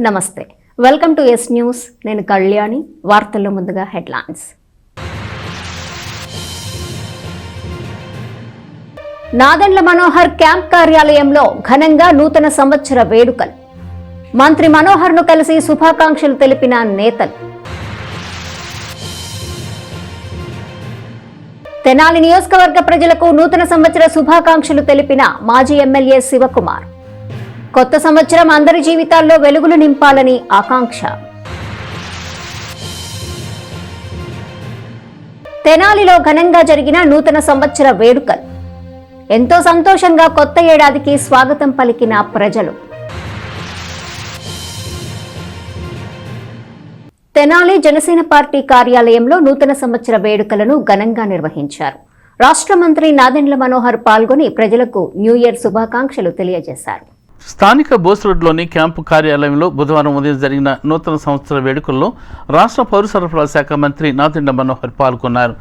నమస్తే, welcome to yes news. నేను కళ్యాణి. వార్తల్లో ముందుగా హెడ్లైన్స్. నాదెండ్ల మనోహర్ క్యాంప్ కార్యాలయంలో ఘనంగా నూతన సంవత్సర వేడుకలు. మంత్రి మనోహర్ను కలిసి శుభాకాంక్షలు తెలిపిన నేతలు. తెనాలి నియోజకవర్గ ప్రజలకు నూతన సంవత్సర శుభాకాంక్షలు తెలిపిన మాజీ ఎమ్మెల్యే శివకుమార్. కొత్త సంవత్సరం అందరి జీవితాల్లో వెలుగులు నింపాలని ఆకాంక్ష. తెనాలిలో ఘనంగా జరిగిన నూతన సంవత్సర వేడుకలు. ఎంతో సంతోషంగా కొత్త ఏడాదికి స్వాగతం పలికిన ప్రజలు. తెనాలి జనసేన పార్టీ కార్యాలయంలో నూతన సంవత్సర వేడుకలను ఘనంగా నిర్వహించారు. రాష్ట్ర మంత్రి నాదెండ్ల మనోహర్ పాల్గొని ప్రజలకు న్యూ ఇయర్ శుభాకాంక్షలు తెలియజేశారు. స్థానిక బోస్ రోడ్లోని క్యాంపు కార్యాలయంలో బుధవారం ఉదయం జరిగిన నూతన సంవత్సర వేడుకల్లో రాష్ట్ర పౌర సరఫరాల శాఖ మంత్రి నాదెండ్ల మనోహర్ పాల్గొన్నారు.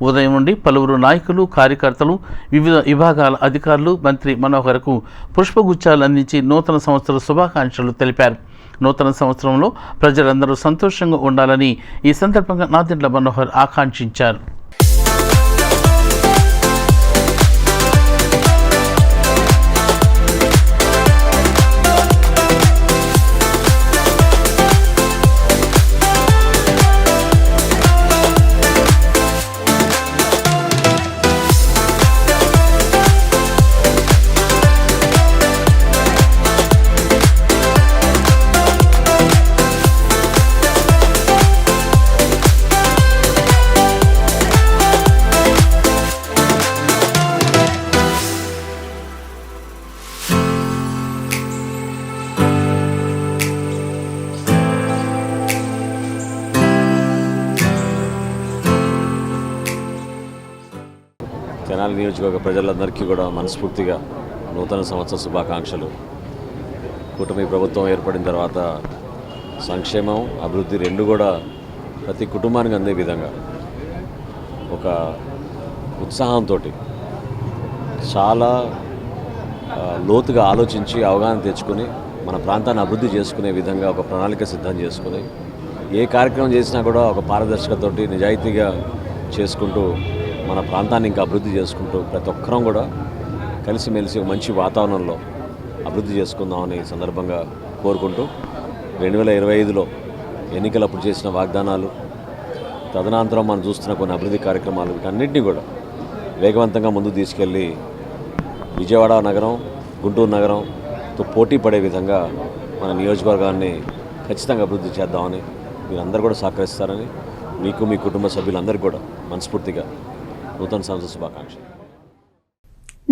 ఉదయం నుండి పలువురు నాయకులు, కార్యకర్తలు, వివిధ విభాగాల అధికారులు మంత్రి మనోహర్కు పుష్పగుచ్చాలు అందించి నూతన సంవత్సర శుభాకాంక్షలు తెలిపారు. నూతన సంవత్సరంలో ప్రజలందరూ సంతోషంగా ఉండాలని ఈ సందర్భంగా నాదెండ్ల మనోహర్ ఆకాంక్షించారు. తెనాలి నియోజకవర్గ ప్రజలందరికీ కూడా మనస్ఫూర్తిగా నూతన సంవత్సర శుభాకాంక్షలు. కూటమి ప్రభుత్వం ఏర్పడిన తర్వాత సంక్షేమం, అభివృద్ధి రెండు కూడా ప్రతి కుటుంబానికి అందే విధంగా ఒక ఉత్సాహంతో చాలా లోతుగా ఆలోచించి అవగాహన తెచ్చుకొని మన ప్రాంతాన్ని అభివృద్ధి చేసుకునే విధంగా ఒక ప్రణాళిక సిద్ధం చేసుకుని ఏ కార్యక్రమం చేసినా కూడా ఒక పారదర్శకతోటి నిజాయితీగా చేసుకుంటూ మన ప్రాంతాన్ని ఇంకా అభివృద్ధి చేసుకుంటూ ప్రతి ఒక్కరం కూడా కలిసిమెలిసి ఒక మంచి వాతావరణంలో అభివృద్ధి చేసుకుందామని సందర్భంగా కోరుకుంటూ 2025లో ఎన్నికలప్పుడు చేసిన వాగ్దానాలు, తదనంతరం మనం చూస్తున్న కొన్ని అభివృద్ధి కార్యక్రమాలు, వీటన్నిటినీ కూడా వేగవంతంగా ముందుకు తీసుకెళ్ళి విజయవాడ నగరం, గుంటూరు నగరంతో పోటీ పడే విధంగా మన నియోజకవర్గాన్ని ఖచ్చితంగా అభివృద్ధి చేద్దామని మీరందరూ కూడా సహకరిస్తారని మీకు, మీ కుటుంబ సభ్యులందరికీ కూడా మనస్ఫూర్తిగా నూతన సంవత్సర శుభాకాంక్షలు.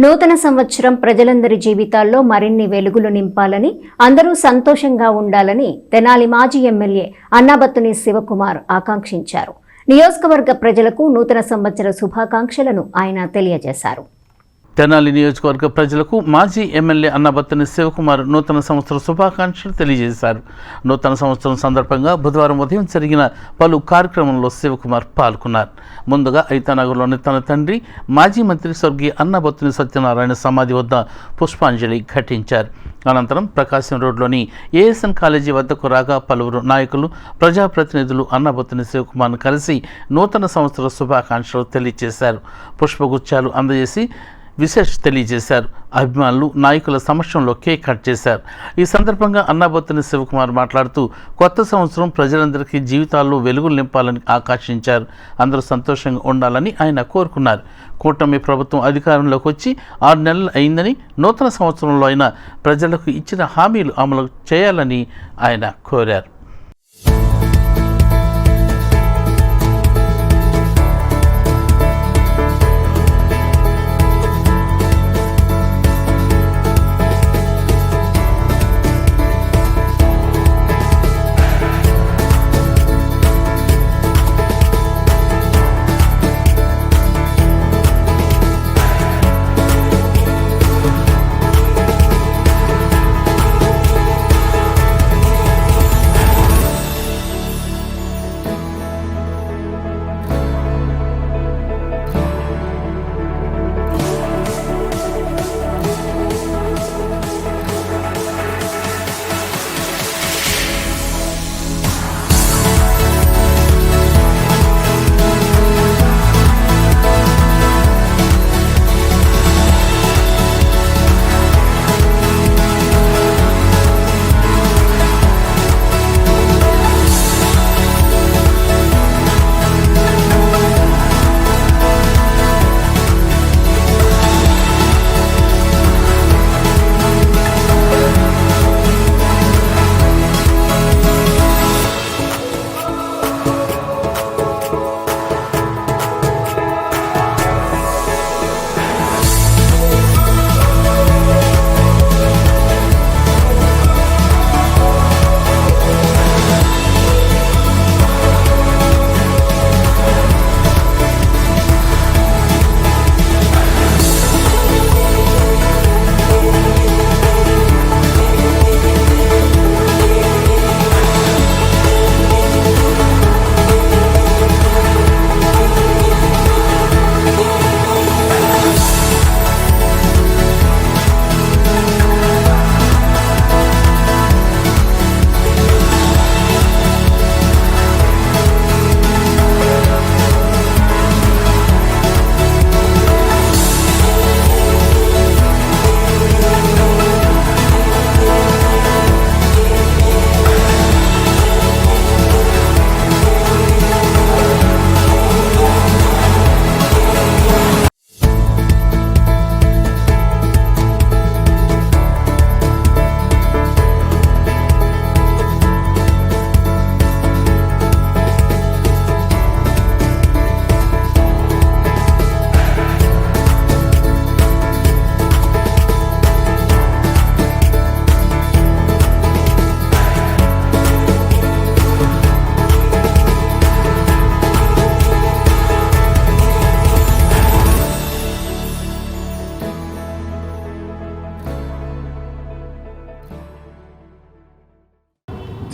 నూతన సంవత్సరం ప్రజలందరి జీవితాల్లో మరిన్ని వెలుగులు నింపాలని, అందరూ సంతోషంగా ఉండాలని తెనాలి మాజీ ఎమ్మెల్యే అన్నాబత్తుని శివకుమార్ ఆకాంక్షించారు. నియోజకవర్గ ప్రజలకు నూతన సంవత్సర శుభాకాంక్షలను ఆయన తెలియజేశారు. తెనాలి నియోజకవర్గ ప్రజలకు మాజీ ఎమ్మెల్యే అన్నాబత్తుని శివకుమార్ నూతన సంవత్సర శుభాకాంక్షలు తెలియజేశారు. నూతన సంవత్సరం సందర్భంగా బుధవారం ఉదయం జరిగిన పలు కార్యక్రమంలో శివకుమార్ పాల్గొన్నారు. ముందుగా ఐతానగర్లోని తన తండ్రి మాజీ మంత్రి స్వర్గీయ అన్నాబత్తుని సత్యనారాయణ సమాధి వద్ద పుష్పాంజలి ఘటించారు. అనంతరం ప్రకాశం రోడ్లోని ఏఎస్ఎన్ కాలేజీ వద్దకు రాగా పలువురు నాయకులు, ప్రజాప్రతినిధులు అన్నాబత్తుని శివకుమార్ను కలిసి నూతన సంవత్సర శుభాకాంక్షలు తెలియజేశారు. పుష్పగుచ్చాలు అందజేసి విశేష తెలియజేశారు. అభిమానులు, నాయకుల సమక్షంలో కేక్ కట్ చేశారు. ఈ సందర్భంగా అన్నాబత్తుని శివకుమార్ మాట్లాడుతూ కొత్త సంవత్సరం ప్రజలందరికీ జీవితాల్లో వెలుగులు నింపాలని ఆకాంక్షించారు. అందరూ సంతోషంగా ఉండాలని ఆయన కోరుకున్నారు. కూటమి ప్రభుత్వం అధికారంలోకి వచ్చి 6 నెలలు అయిందని, నూతన సంవత్సరంలో అయినా ప్రజలకు ఇచ్చిన హామీలు అమలు చేయాలని ఆయన కోరారు.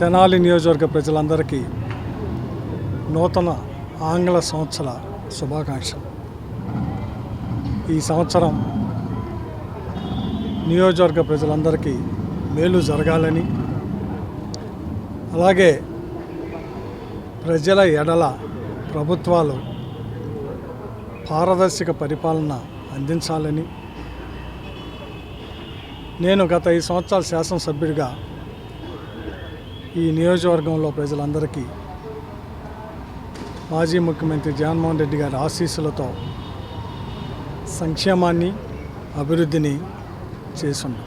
తెనాలి నియోజకవర్గ ప్రజలందరికీ నూతన ఆంగ్ల సంవత్సర శుభాకాంక్షలు. ఈ సంవత్సరం నియోజకవర్గ ప్రజలందరికీ మేలు జరగాలని, అలాగే ప్రజల ఎడల ప్రభుత్వాలు పారదర్శక పరిపాలన అందించాలని, నేను గత 5 సంవత్సరాల శాసనసభ్యుడిగా ఈ నియోజకవర్గంలో ప్రజలందరికీ మాజీ ముఖ్యమంత్రి జగన్మోహన్ రెడ్డి గారి ఆశీస్సులతో సంక్షేమాన్ని, అభివృద్ధిని చేస్తున్నాం.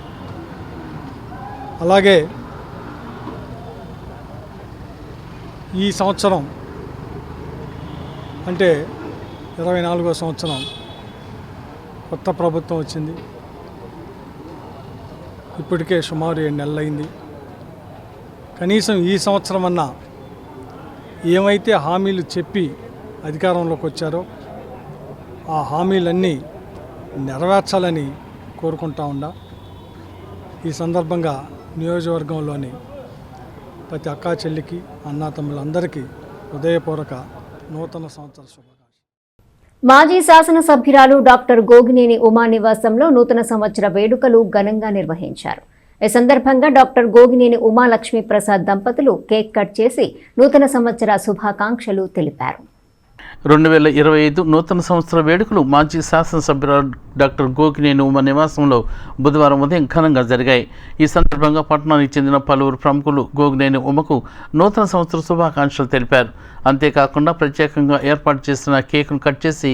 అలాగే ఈ సంవత్సరం అంటే 24వ సంవత్సరం కొత్త ప్రభుత్వం వచ్చింది. ఇప్పటికే సుమారు 7 నెలలు అయింది. కనీసం ఈ సంవత్సరం అన్నా ఏమైతే హామీలు చెప్పి అధికారంలోకి వచ్చారో ఆ హామీలన్నీ నెరవేర్చాలని కోరుకుంటా ఉండా. ఈ సందర్భంగా నియోజకవర్గంలోని ప్రతి అక్కా చెల్లికి, అన్నా తమ్ముళ్ళందరికీ హృదయపూర్వక నూతన సంవత్సర శుభాకాంక్షలు. మాజీ శాసనసభ్యురాలు డాక్టర్ గోగినేని ఉమా నివాసంలో నూతన సంవత్సర వేడుకలు ఘనంగా నిర్వహించారు. ఈ సందర్భంగా డాక్టర్ గోగినేని ఉమా లక్ష్మీ ప్రసాద్ దంపతులు కేక్ కట్ చేసి నూతన సంవత్సర శుభాకాంక్షలు తెలిపారు. 2025 నూతన సంవత్సర వేడుకలు మాజీ శాసనసభ్యురాలు డాక్టర్ గోగినేని ఉమ నివాసంలో బుధవారం ఉదయం ఘనంగా జరిగాయి. ఈ సందర్భంగా పట్టణానికి చెందిన పలువురు ప్రముఖులు గోగినేని ఉమకు నూతన సంవత్సర శుభాకాంక్షలు తెలిపారు. అంతేకాకుండా ప్రత్యేకంగా ఏర్పాటు చేసిన కేక్ను కట్ చేసి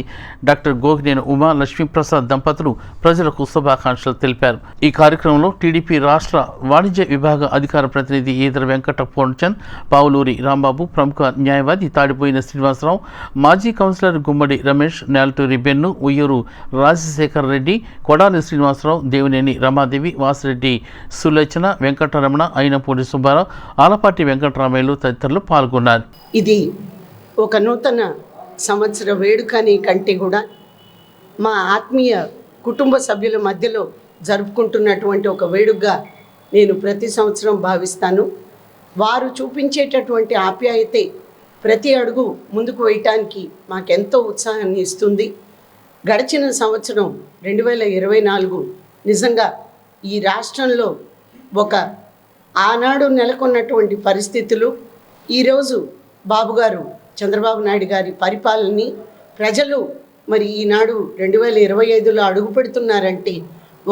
డాక్టర్ గోగినేని ఉమ లక్ష్మీప్రసాద్ దంపతులు ప్రజలకు శుభాకాంక్షలు తెలిపారు. ఈ కార్యక్రమంలో టీడీపీ రాష్ట్ర వాణిజ్య విభాగ అధికార ప్రతినిధి ఈదర వెంకట పూర్ణచంద్, పావులూరి రాంబాబు, ప్రముఖ న్యాయవాది తాడిపోయిన శ్రీనివాసరావు, మాజీ కౌన్సిలర్ గుమ్మడి రమేష్, నేలటూరి బెన్ను, ఉయ్యూరు రాజశేఖర్ రెడ్డి, కొడాలి శ్రీనివాసరావు, దేవినేని రమాదేవి, వాసిరెడ్డి సులోచన, వెంకటరమణ, అయినపూడి సుబ్బారావు, ఆలపాటి వెంకటరామయ్యలు తదితరులు పాల్గొన్నారు. ఇది ఒక నూతన సంవత్సర వేడుకని కంటే కూడా మా ఆత్మీయ కుటుంబ సభ్యుల మధ్యలో జరుపుకుంటున్నటువంటి ఒక వేడుకగా నేను ప్రతి సంవత్సరం భావిస్తాను. వారు చూపించేటటువంటి ఆప్యాయతే ప్రతి అడుగు ముందుకు వేయటానికి మాకెంతో ఉత్సాహాన్ని ఇస్తుంది. గడిచిన సంవత్సరం 2024 నిజంగా ఈ రాష్ట్రంలో ఒక ఆనాడు నెలకొన్నటువంటి పరిస్థితులు, ఈరోజు బాబుగారు చంద్రబాబు నాయుడు గారి పరిపాలనని ప్రజలు మరి ఈనాడు 2025లో అడుగు పెడుతున్నారంటే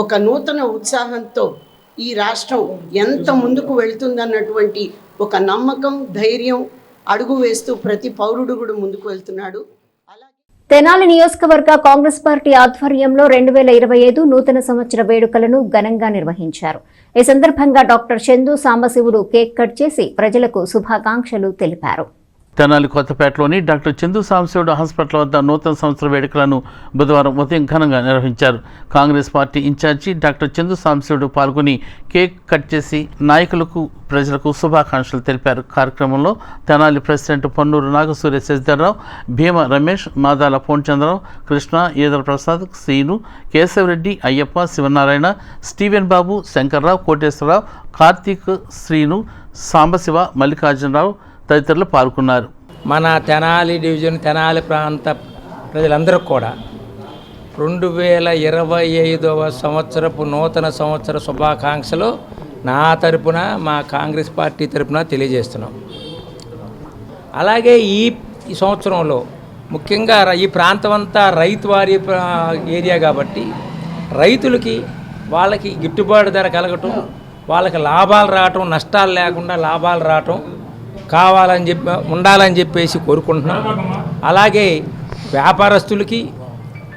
ఒక నూతన ఉత్సాహంతో ఈ రాష్ట్రం ఎంత ముందుకు వెళ్తుందన్నటువంటి ఒక నమ్మకం, ధైర్యం అడుగు వేస్తూ ప్రతి పౌరుడు కూడా ముందుకు వెళ్తున్నాడు. తెనాలి నియోజకవర్గ కాంగ్రెస్ పార్టీ ఆధ్వర్యంలో 2025 నూతన సంవత్సర వేడుకలను ఘనంగా నిర్వహించారు. ఈ సందర్భంగా doctor Chandu Sambasivudu cake cut చేసి ప్రజలకు శుభాకాంక్షలు తెలిపారు. తెనాలి కొత్తపేటలోని డాక్టర్ చందు సాంబశివుడు హాస్పిటల్ వద్ద నూతన సంవత్సర వేడుకలను బుధవారం ఉదయం ఘనంగా నిర్వహించారు. Congress party incharge doctor Chandu Sambasivudu పాల్గొని కేక్ కట్ చేసి నాయకులకు, ప్రజలకు శుభాకాంక్షలు తెలిపారు. కార్యక్రమంలో తెనాలి ప్రెసిడెంట్ పొన్నూరు నాగసూర్య శశిధర్రావు, భీమ రమేష్, మాదాల పూర్ణచంద్రరావు, కృష్ణ, ఈదర ప్రసాద్, శ్రీను, కేశవరెడ్డి, అయ్యప్ప, శివనారాయణ, స్టీవెన్ బాబు, శంకర్రావు, కోటేశ్వరరావు, కార్తీక్, శ్రీను, సాంబశివ, మల్లికార్జునరావు తదితరులు పాల్గొన్నారు. మన తెనాలి డివిజన్, తెనాలి ప్రాంత ప్రజలందరూ కూడా 2025వ సంవత్సరపు నూతన సంవత్సర శుభాకాంక్షలు నా తరపున, మా కాంగ్రెస్ పార్టీ తరపున తెలియజేస్తున్నాం. అలాగే ఈ సంవత్సరంలో ముఖ్యంగా ఈ ప్రాంతం అంతా రైతు వారి ఏరియా కాబట్టి రైతులకి వాళ్ళకి గిట్టుబాటు ధర కలగటం, వాళ్ళకి లాభాలు రావటం, నష్టాలు లేకుండా లాభాలు రావటం కావాలని ఉండాలని చెప్పేసి కోరుకుంటున్నాం. అలాగే వ్యాపారస్తులకి,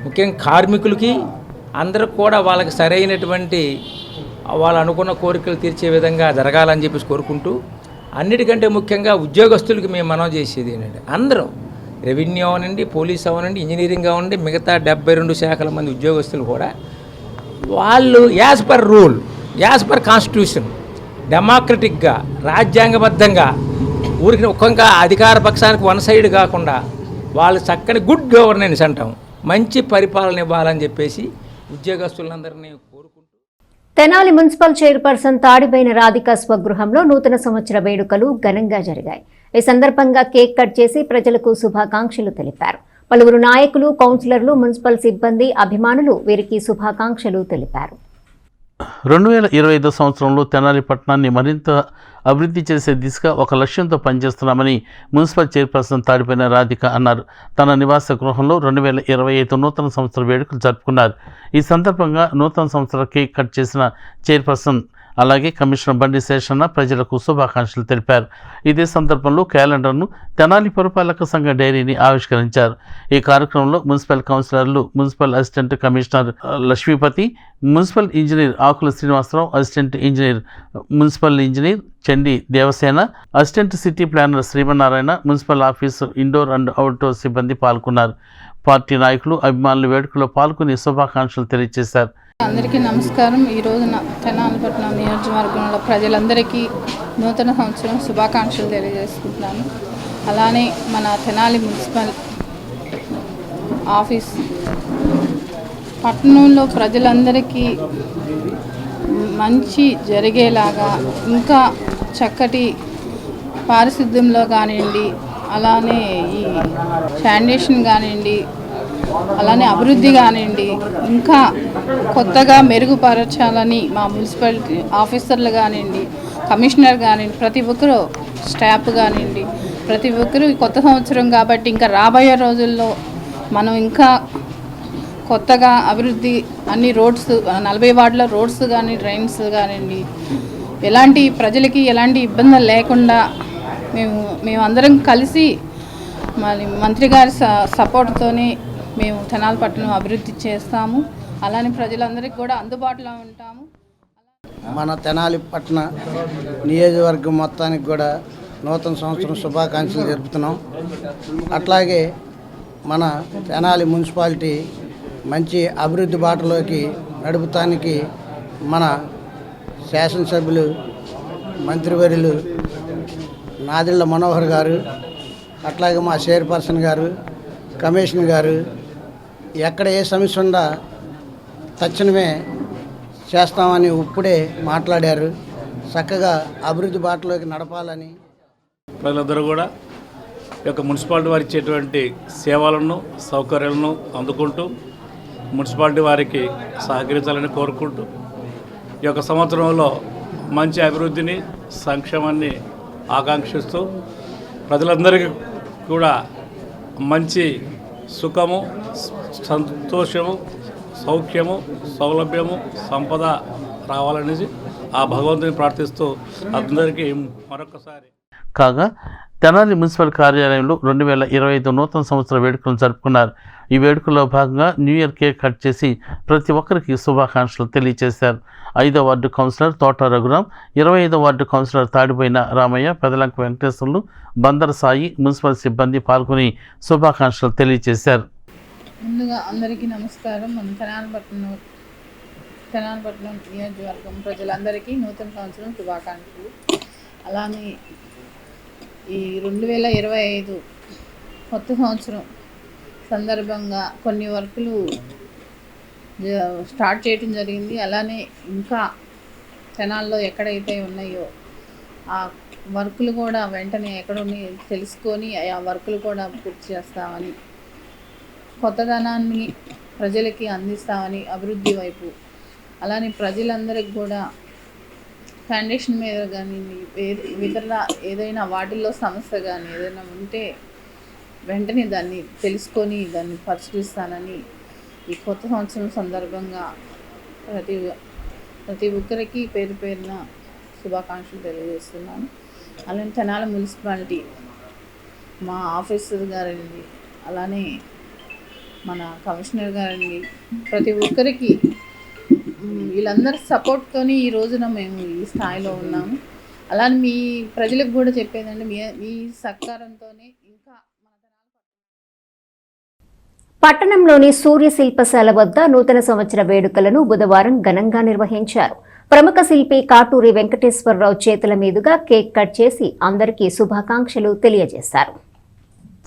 ముఖ్యంగా కార్మికులకి అందరికి కూడా వాళ్ళకి సరైనటువంటి వాళ్ళు అనుకున్న కోరికలు తీర్చే విధంగా జరగాలని చెప్పేసి కోరుకుంటూ, అన్నిటికంటే ముఖ్యంగా ఉద్యోగస్తులకి మేము మనం చేసేది ఏంటంటే అందరూ రెవెన్యూ అవనండి, పోలీస్ అవనండి, ఇంజనీరింగ్ అవనండి, మిగతా 72 శాఖల మంది ఉద్యోగస్తులు కూడా వాళ్ళు as per rule, as per constitution డెమోక్రటిక్గా, రాజ్యాంగబద్ధంగా ఊరికి ఒక్కొక్క అధికార పక్షానికి వన్ సైడ్ కాకుండా వాళ్ళు చక్కని గుడ్ గవర్నెన్స్ అంటాం, మంచి పరిపాలన ఇవ్వాలని చెప్పేసి ఉద్యోగస్తులందరినీ కోరుకుంటూ తెనాలి మున్సిపల్ చైర్పర్సన్ తాడిబైన రాధిక స్వగృహంలో నూతన సంవత్సర వేడుకలు ఘనంగా జరిగాయి. ఈ సందర్భంగా కేక్ కట్ చేసి ప్రజలకు శుభాకాంక్షలు తెలిపారు. పలువురు నాయకులు, కౌన్సిలర్లు, మున్సిపల్ సిబ్బంది, అభిమానులు వీరికి శుభాకాంక్షలు తెలిపారు. 2025 సంవత్సరంలో తెనాలి పట్టణాన్ని మరింత అభివృద్ధి చేసే దిశగా ఒక లక్ష్యంతో పనిచేస్తున్నామని మున్సిపల్ చైర్పర్సన్ తాడిపైన రాధిక అన్నారు. తన నివాస గృహంలో 2025 నూతన సంవత్సర వేడుకలు జరుపుకున్నారు. ఈ సందర్భంగా నూతన సంవత్సర కేక్ కట్ చేసిన చైర్పర్సన్ అలాగే కమిషనర్ బండి శేషన్న ప్రజలకు శుభాకాంక్షలు తెలిపారు. ఇదే సందర్భంలో క్యాలెండర్ను తెనాలి పురపాలక సంఘ డైరీని ఆవిష్కరించారు. ఈ కార్యక్రమంలో మున్సిపల్ కౌన్సిలర్లు, municipal assistant commissioner Lakshmipati, municipal engineer Akula Srinivasarao, assistant engineer municipal engineer Chandi Devasena, assistant city planar Srimannarayana, municipal office indoor and outdoor సిబ్బంది పాల్గొన్నారు. పార్టీ నాయకులు, అభిమానులు వేడుకలో పాల్గొని శుభాకాంక్షలు తెలియజేశారు. అందరికీ నమస్కారం. ఈ రోజున తెనాలిపట్నం నియోజకవర్గంలో ప్రజలందరికీ నూతన సంవత్సరం శుభాకాంక్షలు తెలియజేసుకుంటున్నాను. అలానే మన తెనాలి మున్సిపల్ ఆఫీస్ పట్టణంలో ప్రజలందరికీ మంచి జరిగేలాగా ఇంకా చక్కటి పారిశుద్ధ్యంలో కానివ్వండి, అలానే ఈ శానిటేషన్ కానివ్వండి, అలానే అభివృద్ధి కానివ్వండి, ఇంకా కొత్తగా మెరుగుపరచాలని మా మున్సిపాలిటీ ఆఫీసర్లు కానివ్వండి, కమిషనర్ కానివ్వండి, ప్రతి ఒక్కరూ స్టాఫ్ కానివ్వండి, ప్రతి ఒక్కరూ కొత్త సంవత్సరం కాబట్టి ఇంకా రాబోయే రోజుల్లో మనం ఇంకా కొత్తగా అభివృద్ధి అన్ని రోడ్స్ 40 వార్డుల రోడ్స్ కానీ, డ్రైన్స్ కానివ్వండి, ఎలాంటి ప్రజలకి ఎలాంటి ఇబ్బందులు లేకుండా మేమందరం కలిసి మరి మంత్రి గారి సపోర్ట్తోనే మేము తెనాలి పట్టణం అభివృద్ధి చేస్తాము. అలానే ప్రజలందరికీ కూడా అందుబాటులో ఉంటాము. మన తెనాలి పట్టణ నియోజకవర్గం మొత్తానికి కూడా నూతన సంవత్సరం శుభాకాంక్షలు జరుపుతున్నాం. అట్లాగే మన తెనాలి మున్సిపాలిటీ మంచి అభివృద్ధి బాటలోకి నడుపుతానికి మన శాసనసభ్యులు, మంత్రివర్యులు నాదెళ్ల మనోహర్ గారు, అట్లాగే మా చైర్పర్సన్ గారు, కమిషనర్ గారు ఎక్కడ ఏ సమస్య ఉందా తక్షణమే చేస్తామని ఇప్పుడే మాట్లాడారు. చక్కగా అభివృద్ధి బాటలోకి నడపాలని ప్రజలందరూ కూడా ఈ యొక్క మున్సిపాలిటీ వారు ఇచ్చేటువంటి సేవలను, సౌకర్యాలను అందుకుంటూ మున్సిపాలిటీ వారికి సహకరించాలని కోరుకుంటూ ఈ యొక్క సంవత్సరంలో మంచి అభివృద్ధిని, సంక్షేమాన్ని ఆకాంక్షిస్తూ ప్రజలందరికీ కూడా మంచి సుఖము, సంతోషము, సౌఖ్యము, సౌలభ్యము, సంపద రావాలనేది ఆ భగవంతుని ప్రార్థిస్తూ అందరికీ మరొకసారి. కాగా తెనాలి మున్సిపల్ కార్యాలయంలో 2025 నూతన సంవత్సర వేడుకలను జరుపుకున్నారు. ఈ వేడుకల్లో భాగంగా న్యూ ఇయర్ కేక్ కట్ చేసి ప్రతి ఒక్కరికి శుభాకాంక్షలు తెలియజేశారు. 5వ వార్డు కౌన్సిలర్ తోట Raghuram, 25వ ward councillor తాడిపోయిన Ramayya, Pedalanka Venkateswarlu, బందర Sai, municipal సిబ్బంది పాల్గొని శుభాకాంక్షలు తెలియజేశారు. ముందుగా అందరికీ నమస్కారం. మన తెనాలిపట్నం నియోజకవర్గం ప్రజలందరికీ నూతన సంవత్సరం శుభాకాంక్షలు. అలానే ఈ 2025 కొత్త సంవత్సరం సందర్భంగా కొన్ని వర్కులు స్టార్ట్ చేయడం జరిగింది. అలానే ఇంకా తెనాల్లో ఎక్కడైతే ఉన్నాయో ఆ వర్కులు కూడా వెంటనే ఎక్కడున్నాయి తెలుసుకొని ఆ వర్కులు కూడా పూర్తి చేస్తామని, కొత్తదనాన్ని ప్రజలకి అందిస్తామని, అభివృద్ధి వైపు అలానే ప్రజలందరికీ కూడా ఫౌండేషన్ మీద కానీ ఇతర ఏదైనా వాటిల్లో సమస్య కానీ ఏదైనా ఉంటే వెంటనే దాన్ని తెలుసుకొని దాన్ని పరిశీలిస్తానని ఈ కొత్త సంవత్సరం సందర్భంగా ప్రతి ఒక్కరికి పేరు పేరున శుభాకాంక్షలు తెలియజేస్తున్నాను. అలానే తెనాలి మున్సిపాలిటీ మా ఆఫీసర్ గారండి, అలానే మన కమిషనర్ గారండి, ప్రతి ఒక్కరికి వీళ్ళందరి సపోర్ట్తోని ఈ రోజున మేము ఈ స్థాయిలో ఉన్నాము. అలానే మీ ప్రజలకు కూడా చెప్పేదండి, మీ సహకారంతోనే ఇంకా పట్టణంలోని సూర్య శిల్పశాల వద్ద నూతన సంవత్సర వేడుకలను బుధవారం ఘనంగా నిర్వహించారు. ప్రముఖ శిల్పి కాటూరి వెంకటేశ్వరరావు చేతుల మీదుగా కేక్ కట్ చేసి అందరికీ శుభాకాంక్షలు తెలియజేశారు.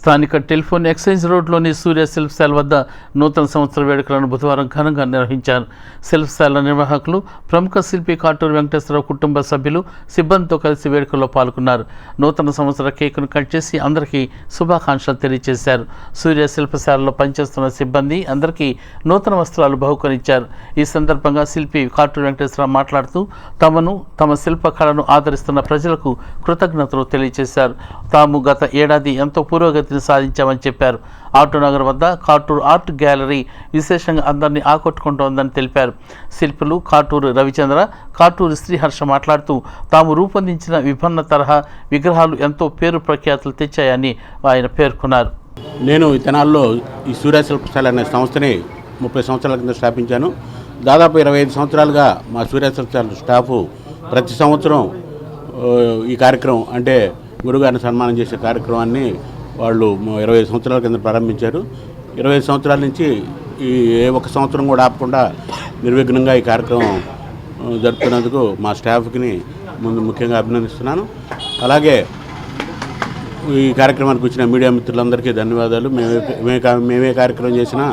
స్థానిక టెలిఫోన్ ఎక్స్చేంజ్ రోడ్లోని సూర్య సెల్ఫ్ స్టైల్ వద్ద నూతన సంవత్సర వేడుకలను బుధవారం ఘనంగా నిర్వహించారు. సెల్ఫ్ స్టైల్ నిర్వాహకులు, ప్రముఖ శిల్పి కాటూరు వెంకటేశ్వరరావు కుటుంబ సభ్యులు, సిబ్బందితో కలిసి వేడుకల్లో పాల్గొన్నారు. నూతన సంవత్సర కేకును కట్ చేసి అందరికీ శుభాకాంక్షలు తెలియజేశారు. సూర్య శిల్పశాలలో పనిచేస్తున్న సిబ్బంది అందరికీ నూతన వస్త్రాలు బహుకరించారు. ఈ సందర్భంగా శిల్పి కాటూరు వెంకటేశ్వరరావు మాట్లాడుతూ తమ శిల్ప కళను ఆదరిస్తున్న ప్రజలకు కృతజ్ఞతలు తెలియజేశారు. తాము గత ఏడాది ఎంతో పురోగతిని సాధించామని చెప్పారు. ఆటోనగర్ వద్ద కాటూరు ఆర్ట్ గ్యాలరీ విశేషంగా అందరినీ ఆకట్టుకుంటోందని తెలిపారు. శిల్పులు కాటూరు రవిచంద్ర, కాటూరు శ్రీహర్ష మాట్లాడుతూ తాము రూపొందించిన విభిన్న తరహా విగ్రహాలు ఎంతో పేరు ప్రఖ్యాతులు తెచ్చాయని ఆయన పేర్కొన్నారు. నేను ఈ తెనాల్లో ఈ సూర్య శిల్పశాల అనే సంస్థని 30 సంవత్సరాల కింద స్థాపించాను. దాదాపు 25 సంవత్సరాలుగా మా సూర్య శిల్పశాల స్టాఫు ప్రతి సంవత్సరం ఈ కార్యక్రమం అంటే గురుగారిని సన్మానం చేసే కార్యక్రమాన్ని వాళ్ళు 25 సంవత్సరాల కింద ప్రారంభించారు. 25 సంవత్సరాల నుంచి ఏ ఒక్క సంవత్సరం కూడా ఆపకుండా నిర్విఘ్నంగా ఈ కార్యక్రమం జరుపుతున్నందుకు మా స్టాఫ్కి ముఖ్యంగా అభినందిస్తున్నాను. అలాగే ఈ కార్యక్రమానికి వచ్చిన మీడియా మిత్రులందరికీ ధన్యవాదాలు. మేమే కార్యక్రమం చేసినా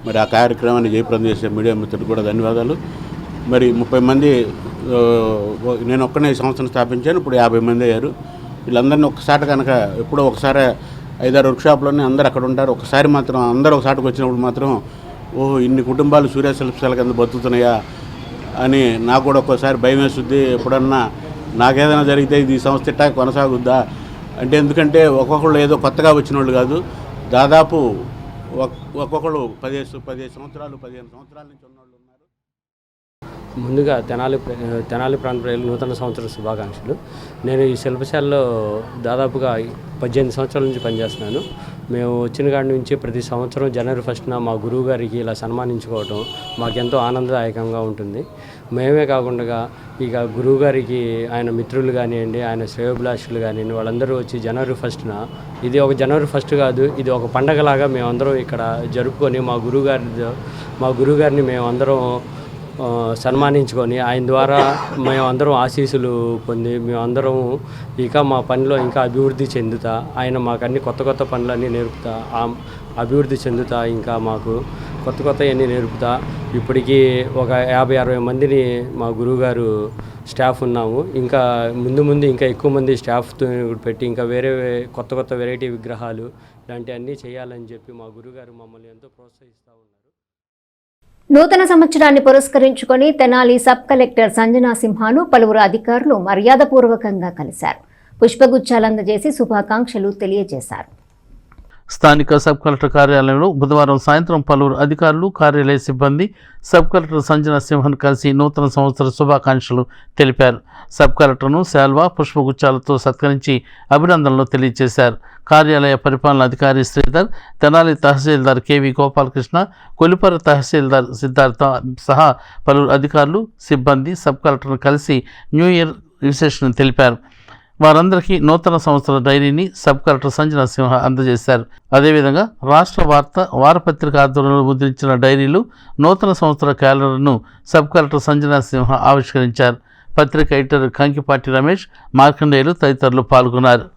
మరి ఆ కార్యక్రమాన్ని జయప్రదం చేసే మీడియా మిత్రులకు కూడా ధన్యవాదాలు. మరి 30 మంది, నేను ఒక్కనే ఈ సంవత్సరం స్థాపించాను, ఇప్పుడు 50 మంది అయ్యారు. వీళ్ళందరినీ ఒక్కసారి కనుక ఎప్పుడో ఒకసారి 5-6 వర్క్షాప్లోనే అందరూ అక్కడ ఉంటారు. ఒకసారి మాత్రం అందరూ ఒకసారికి వచ్చినప్పుడు మాత్రం ఓహో ఇన్ని కుటుంబాలు సూర్య శిల్పశాల కింద బతుకుతున్నాయా అని నాకు కూడా ఒక్కోసారి భయం వేస్తుంది. ఎప్పుడన్నా నాకేదైనా జరిగితే ఇది ఈ సంస్థ ఇట్టా కొనసాగుద్దా అంటే, ఎందుకంటే ఒక్కొక్కళ్ళు ఏదో కొత్తగా వచ్చిన వాళ్ళు కాదు, దాదాపు ఒక్కొక్కళ్ళు 15 సంవత్సరాలు 15 సంవత్సరాల నుంచి ఉన్నవాళ్ళు ఉన్నారు. ముందుగా తెనాలి ప్రాంత ప్రజలకు నూతన సంవత్సర శుభాకాంక్షలు. నేను ఈ శిల్పశాలలో దాదాపుగా 18 సంవత్సరాల నుంచి పనిచేస్తున్నాను. మేము వచ్చిన కాడి నుంచి ప్రతి సంవత్సరం జనవరి 1న మా గురువు గారికి ఇలా సన్మానించుకోవటం మాకెంతో ఆనందదాయకంగా ఉంటుంది. మేమే కాకుండా ఇక గురువు గారికి ఆయన మిత్రులు కానివ్వండి, ఆయన శ్రేయోభిలాషులు కానివ్వండి, వాళ్ళందరూ వచ్చి జనవరి 1న, ఇది ఒక జనవరి 1 కాదు, ఇది ఒక పండగలాగా మేమందరం ఇక్కడ జరుపుకొని మా గురువుగారిని మేమందరం సన్మానించుకొని ఆయన ద్వారా మేమందరం ఆశీస్సులు పొంది మేమందరం ఇక మా పనిలో ఇంకా అభివృద్ధి చెందుతా, ఆయన మాకు అన్ని కొత్త పనులన్నీ నేర్పుతా, అభివృద్ధి చెందుతా, ఇంకా మాకు కొత్తవన్నీ నేర్పుతా. ఇప్పటికీ ఒక 50-60 మందిని మా గురువుగారు స్టాఫ్ ఉన్నాము. ఇంకా ముందు ఇంకా ఎక్కువ మంది స్టాఫ్తో పెట్టి ఇంకా వేరే కొత్త వెరైటీ విగ్రహాలు ఇలాంటివన్నీ చేయాలని చెప్పి మా గురువుగారు మమ్మల్ని ఎంతో ప్రోత్సహిస్తూ ఉన్నారు. నూతన సంవత్సరాన్ని పురస్కరించుకొని తెనాలి సబ్ కలెక్టర్ సంజనా సింహాను పలువురు అధికారులు మర్యాదపూర్వకంగా కలిశారు. పుష్పగుచ్చాలు అందజేసి శుభాకాంక్షలు తెలియజేశారు. స్థానిక సబ్ కలెక్టర్ కార్యాలయంలో బుధవారం సాయంత్రం పలువురు అధికారులు, కార్యాలయ సిబ్బంది సబ్ కలెక్టర్ సంజనా సింహన్ కలిసి నూతన సంవత్సర శుభాకాంక్షలు తెలిపారు. సబ్ కలెక్టర్ను శాల్వా, పుష్పగుచ్చాలతో సత్కరించి అభినందనలు తెలియజేశారు. కార్యాలయ పరిపాలన అధికారి శ్రీధర్, తెనాలి తహసీల్దార్ కేవి గోపాలకృష్ణ, కొలిపర తహసీల్దార్ సిద్ధార్థ సహా పలువురు అధికారులు, సిబ్బంది సబ్ కలెక్టర్ను కలిసి న్యూ ఇయర్ విశేషను తెలిపారు. వారందరికీ నూతన సంవత్సర డైరీని సబ్ కలెక్టర్ సంజనా సింహ అందజేశారు. అదేవిధంగా రాష్ట్ర వారపత్రిక ఆధ్వర్యంలో ముద్రించిన డైరీలు, నూతన సంవత్సర క్యాలెండర్ను సబ్ కలెక్టర్ సంజనా సింహ ఆవిష్కరించారు. పత్రిక ఎడిటర్ కంకిపాటి రమేష్, మార్కండేయులు తదితరులు పాల్గొన్నారు.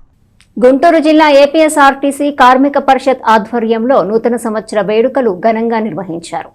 గుంటూరు జిల్లా ఏపీఎస్ఆర్టీసీ కార్మిక పరిషత్ ఆధ్వర్యంలో నూతన సంవత్సర వేడుకలు ఘనంగా నిర్వహించారు.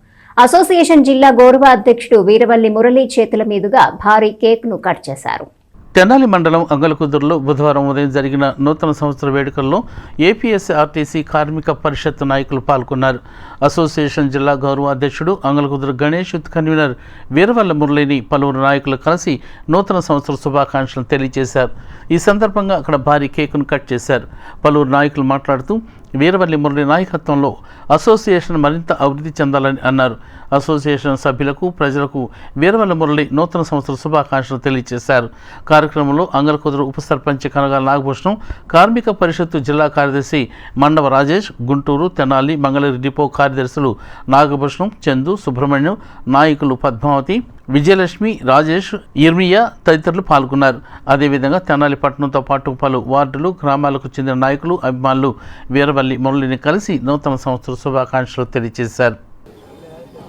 అసోసియేషన్ జిల్లా గౌరవ అధ్యక్షుడు వీరవల్లి మురళీ చేతుల మీదుగా భారీ కేక్ను కట్ చేశారు. తెనాలి మండలం అంగలకుదురులో బుధవారం ఉదయం జరిగిన నూతన సంవత్సర వేడుకల్లో ఏపీఎస్ఆర్టీసీ కార్మిక పరిషత్ నాయకులు పాల్గొన్నారు. అసోసియేషన్ జిల్లా గౌరవ అధ్యక్షుడు అంగలకుదురు గణేష్, కన్వీనర్ వీరవల్లి మురళిని పలువురు నాయకులు కలిసి నూతన సంవత్సర శుభాకాంక్షలు తెలియజేశారు. ఈ సందర్భంగా అక్కడ భారీ కేకును కట్ చేశారు. పలువురు నాయకులు మాట్లాడుతూ వీరవల్లి మురళి నాయకత్వంలో అసోసియేషన్ మరింత అభివృద్ధి చెందాలని అన్నారు. అసోసియేషన్ సభ్యులకు, ప్రజలకు వీరవల్లి మురళి నూతన సంవత్సర శుభాకాంక్షలు తెలియజేశారు. కార్యక్రమంలో అంగలకుదురు ఉప సర్పంచ్ కనగాల నాగభూషణం, కార్మిక పరిషత్తు జిల్లా కార్యదర్శి మండవ రాజేష్, గుంటూరు, తెనాలి, మంగళగిరి డిపో కార్యదర్శులు నాగభూషణం, చందు, సుబ్రహ్మణ్యం, నాయకులు పద్మావతి, విజయలక్ష్మి, రాజేష్, ఇర్మియా తదితరులు పాల్గొన్నారు. అదేవిధంగా తెనాలి పట్టణంతో పాటు పలు వార్డులు, గ్రామాలకు చెందిన నాయకులు, అభిమానులు వీరవల్లి మురళిని కలిసి నూతన సంవత్సర శుభాకాంక్షలు తెలియజేశారు.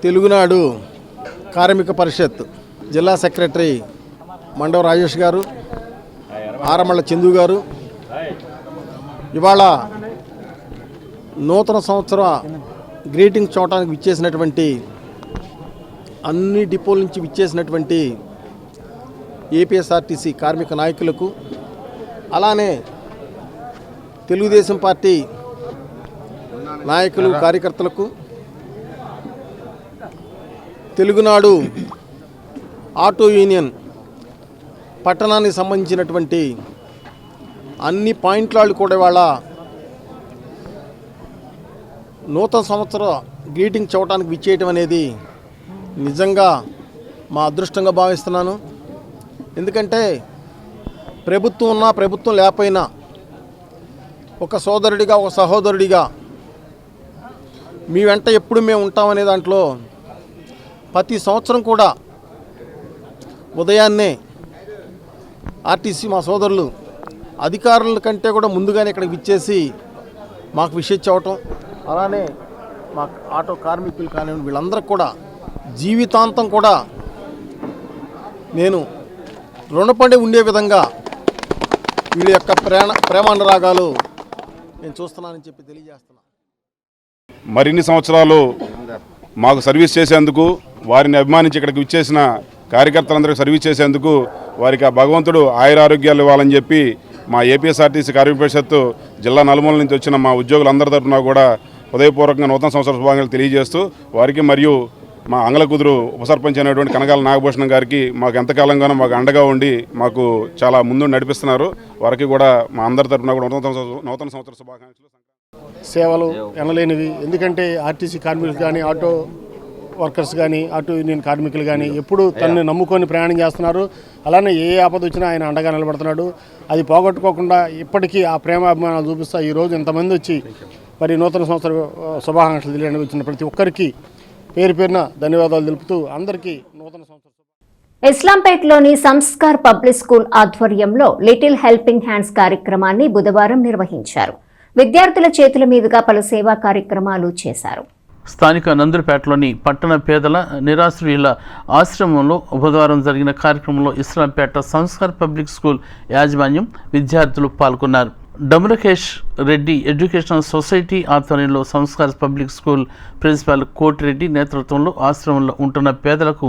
తెలుగునాడు కార్మిక పరిషత్ జిల్లా సెక్రటరీ మండవ రాజేష్ గారు, ఆరమళ్ళ చందు గారు, ఇవాళ నూతన సంవత్సర గ్రీటింగ్స్ చూడటానికి విచ్చేసినటువంటి అన్ని డిపోల నుంచి విచ్చేసినటువంటి ఏపీఎస్ఆర్టీసీ కార్మిక నాయకులకు, అలానే తెలుగుదేశం పార్టీ నాయకులు కార్యకర్తలకు, తెలుగునాడు ఆటో యూనియన్ పట్టణానికి సంబంధించినటువంటి అన్ని పాయింట్లు కూడా ఇవాళ నూతన సంవత్సర గ్రీటింగ్ చూడటానికి విచ్చేయటం అనేది నిజంగా మా అదృష్టంగా భావిస్తున్నాను. ఎందుకంటే ప్రభుత్వం ఉన్నా ప్రభుత్వం లేకపోయినా ఒక సోదరుడిగా, ఒక సహోదరుడిగా మీ వెంట ఎప్పుడు మేము ఉంటామనే దాంట్లో ప్రతి సంవత్సరం కూడా ఉదయాన్నే ఆర్టీసీ మా సోదరులు అధికారుల కంటే కూడా ముందుగానే ఇక్కడికి విచ్చేసి మాకు విషయం చెప్పటం, అలానే మా ఆటో కార్మికులు కానివ్వండి వీళ్ళందరికీ కూడా జీవితాంతం కూడా నేను రుణపడి ఉండే విధంగా వీళ్ళ యొక్క ప్రేమానురాగాలు నేను చూస్తున్నానని చెప్పి తెలియజేస్తున్నాను. మరిన్ని సంవత్సరాలు మాకు సర్వీస్ చేసేందుకు, వారిని అభిమానించి ఇక్కడికి విచ్చేసిన కార్యకర్తలందరికీ సర్వీస్ చేసేందుకు వారికి ఆ భగవంతుడు ఆయురారోగ్యాలు ఇవ్వాలని చెప్పి మా ఏపీఎస్ఆర్టీసీ కార్మిక పరిషత్తు జిల్లా నలుమూల నుంచి వచ్చిన మా ఉద్యోగులందరి తరఫున కూడా హృదయపూర్వకంగా నూతన సంవత్సర శుభాకాంక్షలు తెలియజేస్తూ వారికి మరియు మా అంగళ కుదురు ఉప సర్పంచ్ అయినటువంటి కనకాల నాగభూషణం గారికి మాకు ఎంతకాలంగానో మాకు అండగా ఉండి మాకు చాలా ముందు నడిపిస్తున్నారు. వారికి కూడా మా అందరి తరఫున కూడా నూతన సంవత్సర శుభాకాంక్షలు. సేవలు ఎనలేనివి. ఎందుకంటే ఆర్టీసీ కార్మికులు కానీ, ఆటో వర్కర్స్ కానీ, ఆటో యూనియన్ కార్మికులు కానీ ఎప్పుడు తనని నమ్ముకొని ప్రయాణం చేస్తున్నారు. అలానే ఏ ఆపద వచ్చినా ఆయన అండగా నిలబడుతున్నాడు. అది పోగొట్టుకోకుండా ఇప్పటికీ ఆ ప్రేమాభిమానాలు చూపిస్తా ఈరోజు ఇంతమంది వచ్చి మరి నూతన సంవత్సర శుభాకాంక్షలు తెలియడానికి వచ్చిన ప్రతి ఒక్కరికి పేరు పేరున ధన్యవాదాలు తెలుపుతూ అందరికీ నూతన సంవత్సర. ఇస్లాంపేట్లోని సంస్కార్ పబ్లిక్ స్కూల్ ఆధ్వర్యంలో లిటిల్ హెల్పింగ్ హ్యాండ్స్ కార్యక్రమాన్ని బుధవారం నిర్వహించారు. విద్యార్థుల చేతుల మీదుగా పలు సేవా కార్యక్రమాలు చేశారు. స్థానిక నందులపేటలోని పట్టణ పేదల నిరాశ్రయుల ఆశ్రమంలో బుధవారం జరిగిన కార్యక్రమంలో ఇస్లాంపేట సంస్కార్ పబ్లిక్ స్కూల్ యాజమాన్యం, విద్యార్థులు పాల్గొన్నారు. డమరకేష్ రెడ్డి ఎడ్యుకేషనల్ సొసైటీ ఆధ్వర్యంలో Sanskar public school principal Koti Reddy నేతృత్వంలో ఆశ్రమంలో ఉంటున్న పేదలకు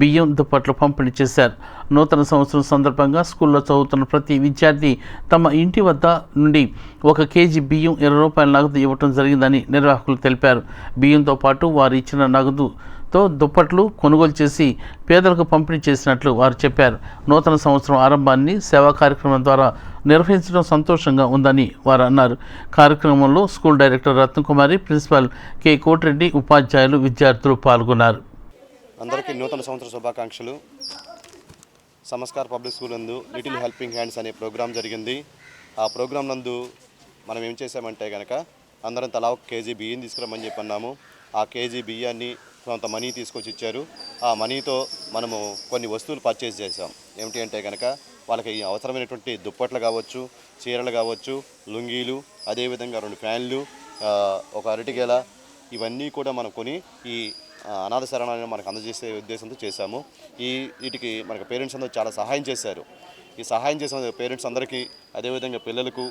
బియ్యం, దుప్పట్లు పంపిణీ చేశారు. నూతన సంవత్సరం సందర్భంగా స్కూల్లో చదువుతున్న ప్రతి విద్యార్థి తమ ఇంటి వద్ద నుండి 1 కేజీ బియ్యం, 20 రూపాయల నగదు ఇవ్వటం జరిగిందని నిర్వాహకులు తెలిపారు. బియ్యంతో పాటు వారు ఇచ్చిన నగదుతో దుప్పట్లు కొనుగోలు చేసి పేదలకు పంపిణీ చేసినట్లు వారు చెప్పారు. నూతన సంవత్సరం ఆరంభాన్ని సేవా కార్యక్రమం ద్వారా నిర్వహించడం సంతోషంగా ఉందని వారు అన్నారు. కార్యక్రమంలో school director Ratnakumari, principal K Koti Reddy, ఉపాధ్యాయులు, విద్యార్థులు పాల్గొన్నారు. అందరికీ నూతన సంవత్సర శుభాకాంక్షలు. సంస్కార్ పబ్లిక్ స్కూల్ నందు లిటిల్ హెల్పింగ్ హ్యాండ్స్ అనే ప్రోగ్రాం జరిగింది. ఆ ప్రోగ్రాం నందు మనం ఏం చేసామంటే కనుక అందరం తలా 1 కేజీ బియ్యం తీసుకురమ్మని చెప్పి అన్నాము. ఆ కేజీ బియ్యాన్ని కొంత మనీ తీసుకొచ్చి ఇచ్చారు. ఆ మనీతో మనము కొన్ని వస్తువులు పర్చేజ్ చేసాం. ఏమిటి అంటే కనుక వాళ్ళకి అవసరమైనటువంటి దుప్పట్లు కావచ్చు, చీరలు కావచ్చు, లుంగీలు, అదేవిధంగా 2 ఫ్యాన్లు, ఒక అరటిగేల, ఇవన్నీ కూడా మనం కొని ఈ అనాథ శరణాలయం మనకు అందజేసే ఉద్దేశంతో చేశాము. వీటికి మనకు పేరెంట్స్ అందరూ చాలా సహాయం చేశారు. ఈ సహాయం చేసిన పేరెంట్స్ అందరికీ, అదేవిధంగా పిల్లలకు,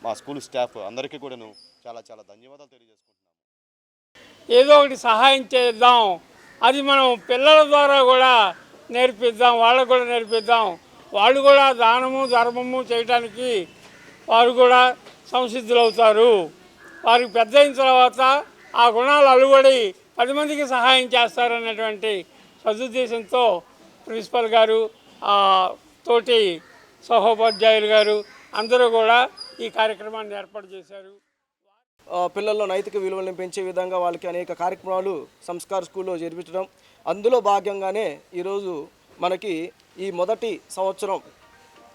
మా స్కూల్ స్టాఫ్ అందరికీ కూడాను చాలా చాలా ధన్యవాదాలు తెలియజేసుకుంటున్నాము. ఏదో ఒకటి సహాయం చేద్దాం, అది మనం పిల్లల ద్వారా కూడా నేర్పిద్దాం, వాళ్ళకు కూడా నేర్పిద్దాం. వాళ్ళు కూడా దానము ధర్మము చేయడానికి వారు కూడా సంసిద్ధులు అవుతారు. వారికి పెద్ద అయిన తర్వాత ఆ గుణాలు అలువడి 10 మందికి సహాయం చేస్తారనేటువంటి సదుద్దేశంతో ప్రిన్సిపల్ గారు, తోటి సహోపాధ్యాయులు గారు అందరూ కూడా ఈ కార్యక్రమాన్ని ఏర్పాటు చేశారు. పిల్లల్లో నైతిక విలువలను పెంచే విధంగా వాళ్ళకి అనేక కార్యక్రమాలు సంస్కార్ స్కూల్లో జరిపించడం, అందులో భాగంగానే ఈరోజు మనకి ఈ మొదటి సంవత్సరం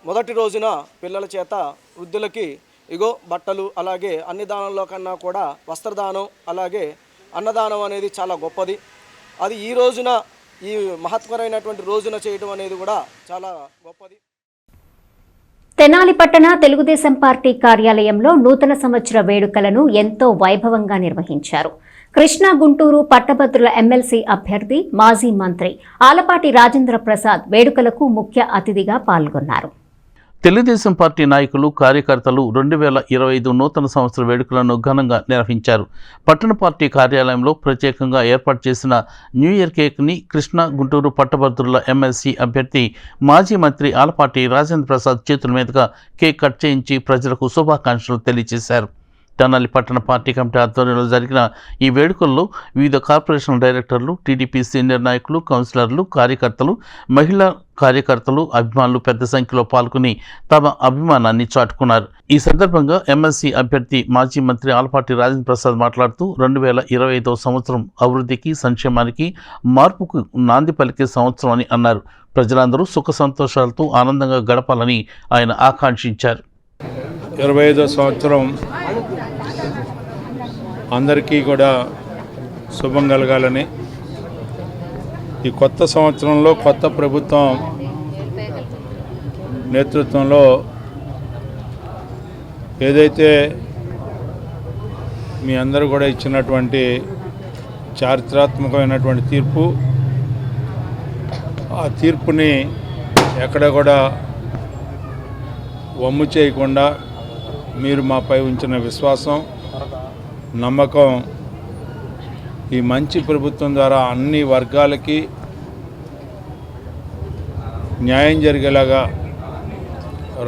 మొదటి రోజున పిల్లల చేత వృద్ధులకి బట్టలు, అలాగే అన్ని దానంలో కన్నా కూడా వస్త్రదానం, అలాగే అన్నదానం అనేది చాలా గొప్పది. అది ఈ రోజున, ఈ మహత్వరైనటువంటి రోజున చేయడం అనేది కూడా చాలా గొప్పది. తెనాలి పట్టణ తెలుగుదేశం పార్టీ కార్యాలయంలో నూతన సంవత్సర వేడుకలను ఎంతో వైభవంగా నిర్వహించారు. కృష్ణా గుంటూరు పట్టభద్రుల ఎమ్మెల్సీ అభ్యర్థి, మాజీ మంత్రి ఆలపాటి రాజేంద్ర ప్రసాద్ వేడుకలకు ముఖ్య అతిథిగా పాల్గొన్నారు. తెలుగుదేశం పార్టీ నాయకులు కార్యకర్తలు 2025 నూతన సంవత్సర వేడుకలను ఘనంగా నిర్వహించారు. పట్టణ పార్టీ కార్యాలయంలో ప్రత్యేకంగా ఏర్పాటు చేసిన న్యూ ఇయర్ కేక్ని కృష్ణా గుంటూరు పట్టభద్రుల ఎమ్మెల్సీ అభ్యర్థి మాజీ మంత్రి ఆలపాటి రాజేంద్ర ప్రసాద్ చేతుల మీదుగా కేక్ కట్ చేయించి ప్రజలకు శుభాకాంక్షలు తెలియజేశారు. తెనాలి పట్టణ పార్టీ కమిటీ ఆధ్వర్యంలో జరిగిన ఈ వేడుకల్లో వివిధ కార్పొరేషన్ డైరెక్టర్లు, టీడీపీ సీనియర్ నాయకులు, కౌన్సిలర్లు, కార్యకర్తలు, మహిళా కార్యకర్తలు, అభిమానులు పెద్ద సంఖ్యలో పాల్గొని తమ అభిమానాన్ని చాటుకున్నారు. ఈ సందర్భంగా ఎమ్మెల్సీ అభ్యర్థి మాజీ మంత్రి ఆలపాటి రాజేంద్ర ప్రసాద్ మాట్లాడుతూ 2025 సంవత్సరం అభివృద్ధికి, సంక్షేమానికి, మార్పుకు నాంది పలికే సంవత్సరం అని అన్నారు. ప్రజలందరూ సుఖ సంతోషాలతో ఆనందంగా గడపాలని ఆయన ఆకాంక్షించారు. 25వ సంవత్సరం అందరికీ కూడా శుభం కలగాలని, ఈ కొత్త సంవత్సరంలో కొత్త ప్రభుత్వం నేతృత్వంలో ఏదైతే మీ అందరూ కూడా ఇచ్చినటువంటి చారిత్రాత్మకమైనటువంటి తీర్పు, ఆ తీర్పుని ఎక్కడ కూడా వమ్ము చేయకుండా మీరు మాపై ఉంచిన విశ్వాసం, నమ్మకం ఈ మంచి ప్రభుత్వం ద్వారా అన్ని వర్గాలకి న్యాయం జరిగేలాగా,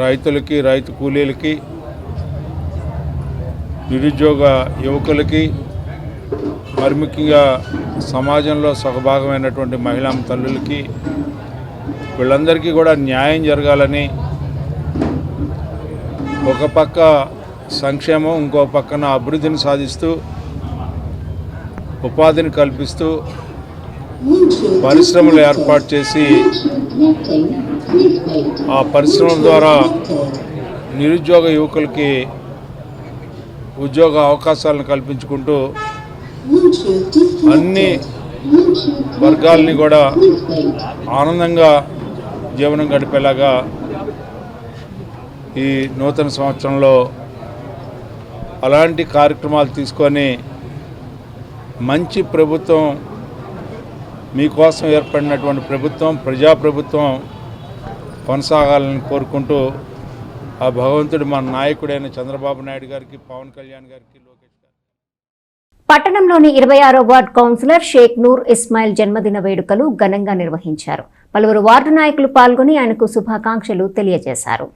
రైతులకి, రైతు కూలీలకి, నిరుద్యోగ యువకులకి, మరి ముఖ్యంగా సమాజంలో సగభాగమైనటువంటి మహిళా తల్లులకి, వీళ్ళందరికీ కూడా న్యాయం జరగాలని, ఒక పక్క సంక్షేమం, ఇంకో పక్కన అభివృద్ధిని సాధిస్తూ ఉపాధిని కల్పిస్తూ పరిశ్రమలు ఏర్పాటు చేసి ఆ పరిశ్రమల ద్వారా నిరుద్యోగ యువకులకి ఉద్యోగ అవకాశాలను కల్పించుకుంటూ అన్ని వర్గాలని కూడా ఆనందంగా జీవనం గడిపేలాగా ఈ నూతన సంవత్సరంలో అలాంటి కార్యక్రమాలు తీసుకొని మంచి ప్రభుత్వం, మీకోసం ఏర్పడినటువంటి ప్రభుత్వం, ప్రజాప్రభుత్వం కొనసాగాలని కోరుకుంటూ ఆ భగవంతుడు మన నాయకుడైన చంద్రబాబు నాయుడు గారికి, పవన్ కళ్యాణ్ గారికి, లోకేష్ గారికి. పట్టణంలోని 26వ వార్డు కౌన్సిలర్ షేక్ నూర్ ఇస్మాయిల్ జన్మదిన వేడుకలు ఘనంగా నిర్వహించారు. పలువురు వార్డు నాయకులు పాల్గొని ఆయనకు శుభాకాంక్షలు తెలియజేశారు.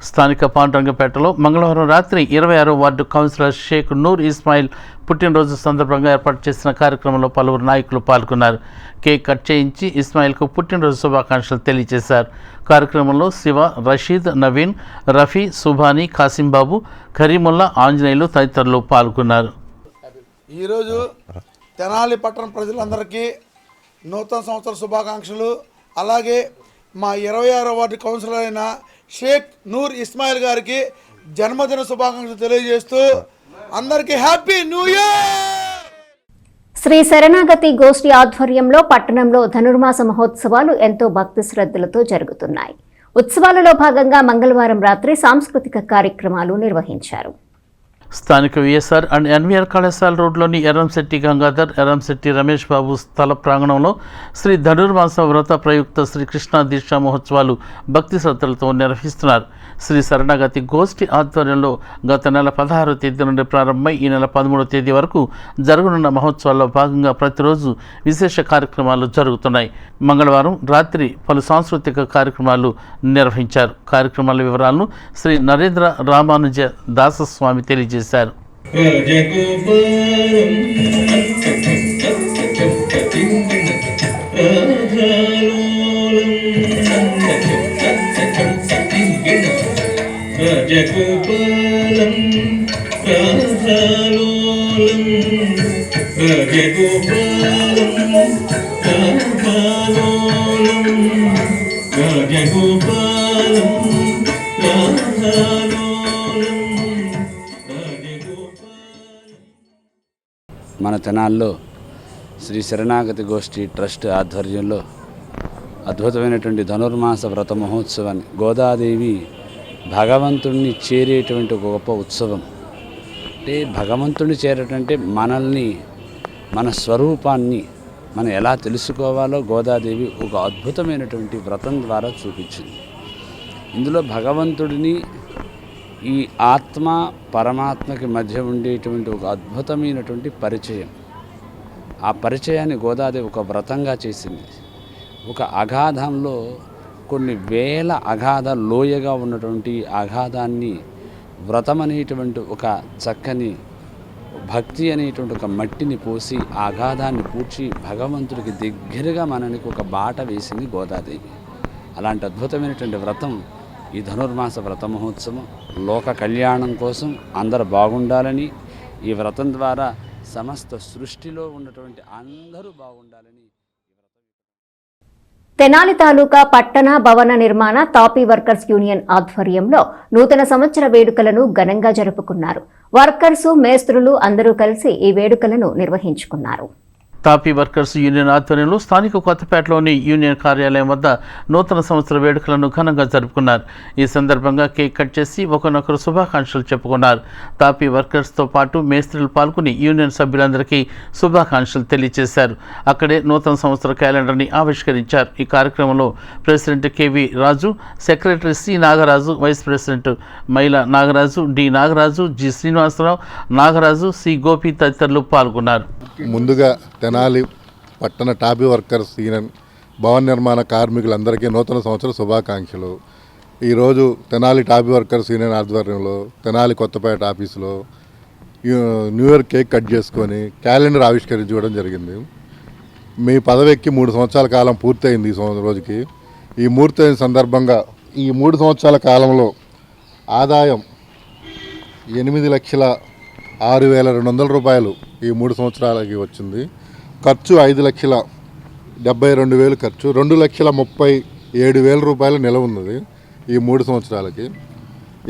స్థానిక పాండ్రంగపేటలో మంగళవారం రాత్రి 26వ వార్డు కౌన్సిలర్ షేక్ నూర్ ఇస్మాయిల్ పుట్టినరోజు సందర్భంగా ఏర్పాటు చేసిన కార్యక్రమంలో పలువురు నాయకులు పాల్గొన్నారు. కేక్ కట్ చేయించి ఇస్మాయిల్కు పుట్టినరోజు శుభాకాంక్షలు తెలియజేశారు. కార్యక్రమంలో శివ, రషీద్, నవీన్, రఫీ, సుభాని, కాసింబాబు, కరీముల్లా, ఆంజనేయులు తదితరులు పాల్గొన్నారు. ఈరోజు తెనాలి పట్టణ ప్రజలందరికీ నూతన సంవత్సర శుభాకాంక్షలు. అలాగే మా 26వ వార్డు కౌన్సిలర్ అయిన షేక్ నూర్ ఇస్మాయిల్ గారికి జన్మదిన శుభాకాంక్షలు తెలియజేస్తూ అందరికీ హ్యాపీ న్యూ ఇయర్. శ్రీ శరణాగతి గోష్ఠి ఆధ్వర్యంలో పట్టణంలో ధనుర్మాస మహోత్సవాలు ఎంతో భక్తి శ్రద్ధలతో జరుగుతున్నాయి. ఉత్సవాలలో భాగంగా మంగళవారం రాత్రి సాంస్కృతిక కార్యక్రమాలు నిర్వహించారు. స్థానిక విఎస్ఆర్ అండ్ ఎన్వీఆర్ కళాశాల రోడ్లోని ఎర్రంశెట్టి గంగాధర్, ఎర్రంశెట్టి రమేష్ బాబు స్థల ప్రాంగణంలో శ్రీ ధనుర్మాస వ్రత ప్రయుక్త శ్రీకృష్ణ దీక్షా మహోత్సవాలు భక్తి శ్రద్ధలతో నిర్వహిస్తున్నారు. శ్రీ శరణాగతి గోష్ఠి ఆధ్వర్యంలో గత నెల 16వ తేదీ నుండి ప్రారంభమై ఈ నెల 13వ తేదీ వరకు జరగనున్న మహోత్సవాల్లో భాగంగా ప్రతిరోజు విశేష కార్యక్రమాలు జరుగుతున్నాయి. మంగళవారం రాత్రి పలు సాంస్కృతిక కార్యక్రమాలు నిర్వహించారు. కార్యక్రమాల వివరాలను శ్రీ నరేంద్ర రామానుజ దాసస్వామి తెలియజేశారు. రాజగోపాలం రాజాలోలం రాజగోపాలం రాజాలోలం రాజగోపాలం రాజాలోలం మన తెనాల్లో శ్రీ శరణాగతి గోష్ఠి ట్రస్ట్ ఆధ్వర్యంలో అద్భుతమైనటువంటి ధనుర్మాస వ్రత మహోత్సవాన్ని, గోదాదేవి భగవంతుడిని చేరేటువంటి ఒక గొప్ప ఉత్సవం. అంటే భగవంతుడిని చేరటంటే మనల్ని, మన స్వరూపాన్ని మనం ఎలా తెలుసుకోవాలో గోదాదేవి ఒక అద్భుతమైనటువంటి వ్రతం ద్వారా చూపించింది. ఇందులో భగవంతుడిని ఈ ఆత్మ పరమాత్మకి మధ్య ఉండేటువంటి ఒక అద్భుతమైనటువంటి పరిచయం. ఆ పరిచయాన్ని గోదాదేవి ఒక వ్రతంగా చేసింది. ఒక అగాధంలో కొన్ని వేల అగాధ లోయగా ఉన్నటువంటి అగాధాన్ని వ్రతం అనేటువంటి ఒక చక్కని భక్తి అనేటువంటి ఒక మట్టిని పోసి ఆ అగాధాన్ని పూడ్చి భగవంతుడికి దగ్గరగా మనకి ఒక బాట వేసింది గోదాదేవి. అలాంటి అద్భుతమైనటువంటి వ్రతం ఈ ధనుర్మాస వ్రత మహోత్సవం. లోక కళ్యాణం కోసం అందరూ బాగుండాలని, ఈ వ్రతం ద్వారా సమస్త సృష్టిలో ఉన్నటువంటి అందరూ బాగుండాలని. తెనాలి తాలూకా పట్టణ భవన నిర్మాణ తాపీ వర్కర్స్ యూనియన్ ఆధ్వర్యంలో నూతన సంవత్సర వేడుకలను ఘనంగా జరుపుకున్నారు. వర్కర్సు, మేస్త్రులు అందరూ కలిసి ఈ వేడుకలను నిర్వహించుకున్నారు. తాపీ వర్కర్స్ యూనియన్ ఆధ్వర్యంలో స్థానిక కొత్తపేటలోని యూనియన్ కార్యాలయం వద్ద నూతన సంవత్సర వేడుకలను ఘనంగా జరుపుకున్నారు. ఈ సందర్భంగా కేక్ కట్ చేసి ఒకరినొకరు శుభాకాంక్షలు చెప్పుకున్నారు. తాపీ వర్కర్స్తో పాటు మేస్త్రీలు పాల్గొని యూనియన్ సభ్యులందరికీ శుభాకాంక్షలు తెలియజేశారు. అక్కడే నూతన సంవత్సర క్యాలెండర్ని ఆవిష్కరించారు. ఈ కార్యక్రమంలో president KV Raju, secretary C Nagaraju, vice president Maila Nagaraju, D Nagaraju, G Srinivasa Rao, Nagaraju, C Gopi తదితరులు పాల్గొన్నారు. ముందుగా తెనాలి పట్టణ టాపీ వర్కర్స్ యూనియన్ భవన నిర్మాణ కార్మికులందరికీ నూతన సంవత్సర శుభాకాంక్షలు. ఈరోజు తెనాలి టాపీ వర్కర్స్ యూనియన్ ఆధ్వర్యంలో తెనాలి కొత్తపేట ఆఫీసులో న్యూ ఇయర్ కేక్ కట్ చేసుకొని క్యాలెండర్ ఆవిష్కరించుకోవడం జరిగింది. మీ పదవెక్కి 3 సంవత్సరాల కాలం పూర్తయింది ఈ రోజుకి. ఈ పూర్తయిన సందర్భంగా ఈ 3 సంవత్సరాల కాలంలో ఆదాయం 8,06,200 రూపాయలు ఈ 3 సంవత్సరాలకి వచ్చింది. ఖర్చు 5,72,000 ఖర్చు, 2,37,000 రూపాయలు నిలవ ఉన్నది ఈ 3 సంవత్సరాలకి.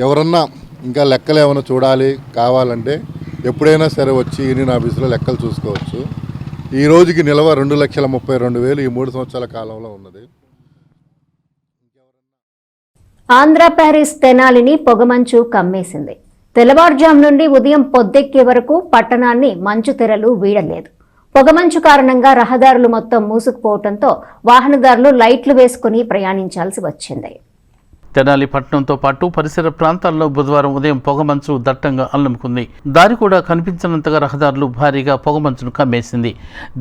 ఎవరన్నా ఇంకా లెక్కలు ఏమైనా చూడాలి కావాలంటే ఎప్పుడైనా సరే వచ్చి యూనియన్ ఆఫీసులో లెక్కలు చూసుకోవచ్చు. ఈ రోజుకి నిలవ 2,32,000 ఈ 3 సంవత్సరాల కాలంలో ఉన్నది. ఆంధ్ర ప్యారిస్ తెనాలిని పొగమంచు కమ్మేసింది. తెల్లవారుజాము నుండి ఉదయం పొద్దెక్కే వరకు పట్టణాన్ని మంచు తెరలు వీడలేదు. పొగమంచు కారణంగా రహదారులు మొత్తం మూసుకుపోవడంతో వాహనదారులు లైట్లు వేసుకుని ప్రయాణించాల్సి వచ్చింది. తెనాలి పట్టణంతో పాటు పరిసర ప్రాంతాల్లో బుధవారం ఉదయం పొగమంచు దట్టంగా అల్లుముకుంది. దారి కూడా కనిపించినంతగా రహదారులు భారీగా పొగమంచును కమ్మేసింది.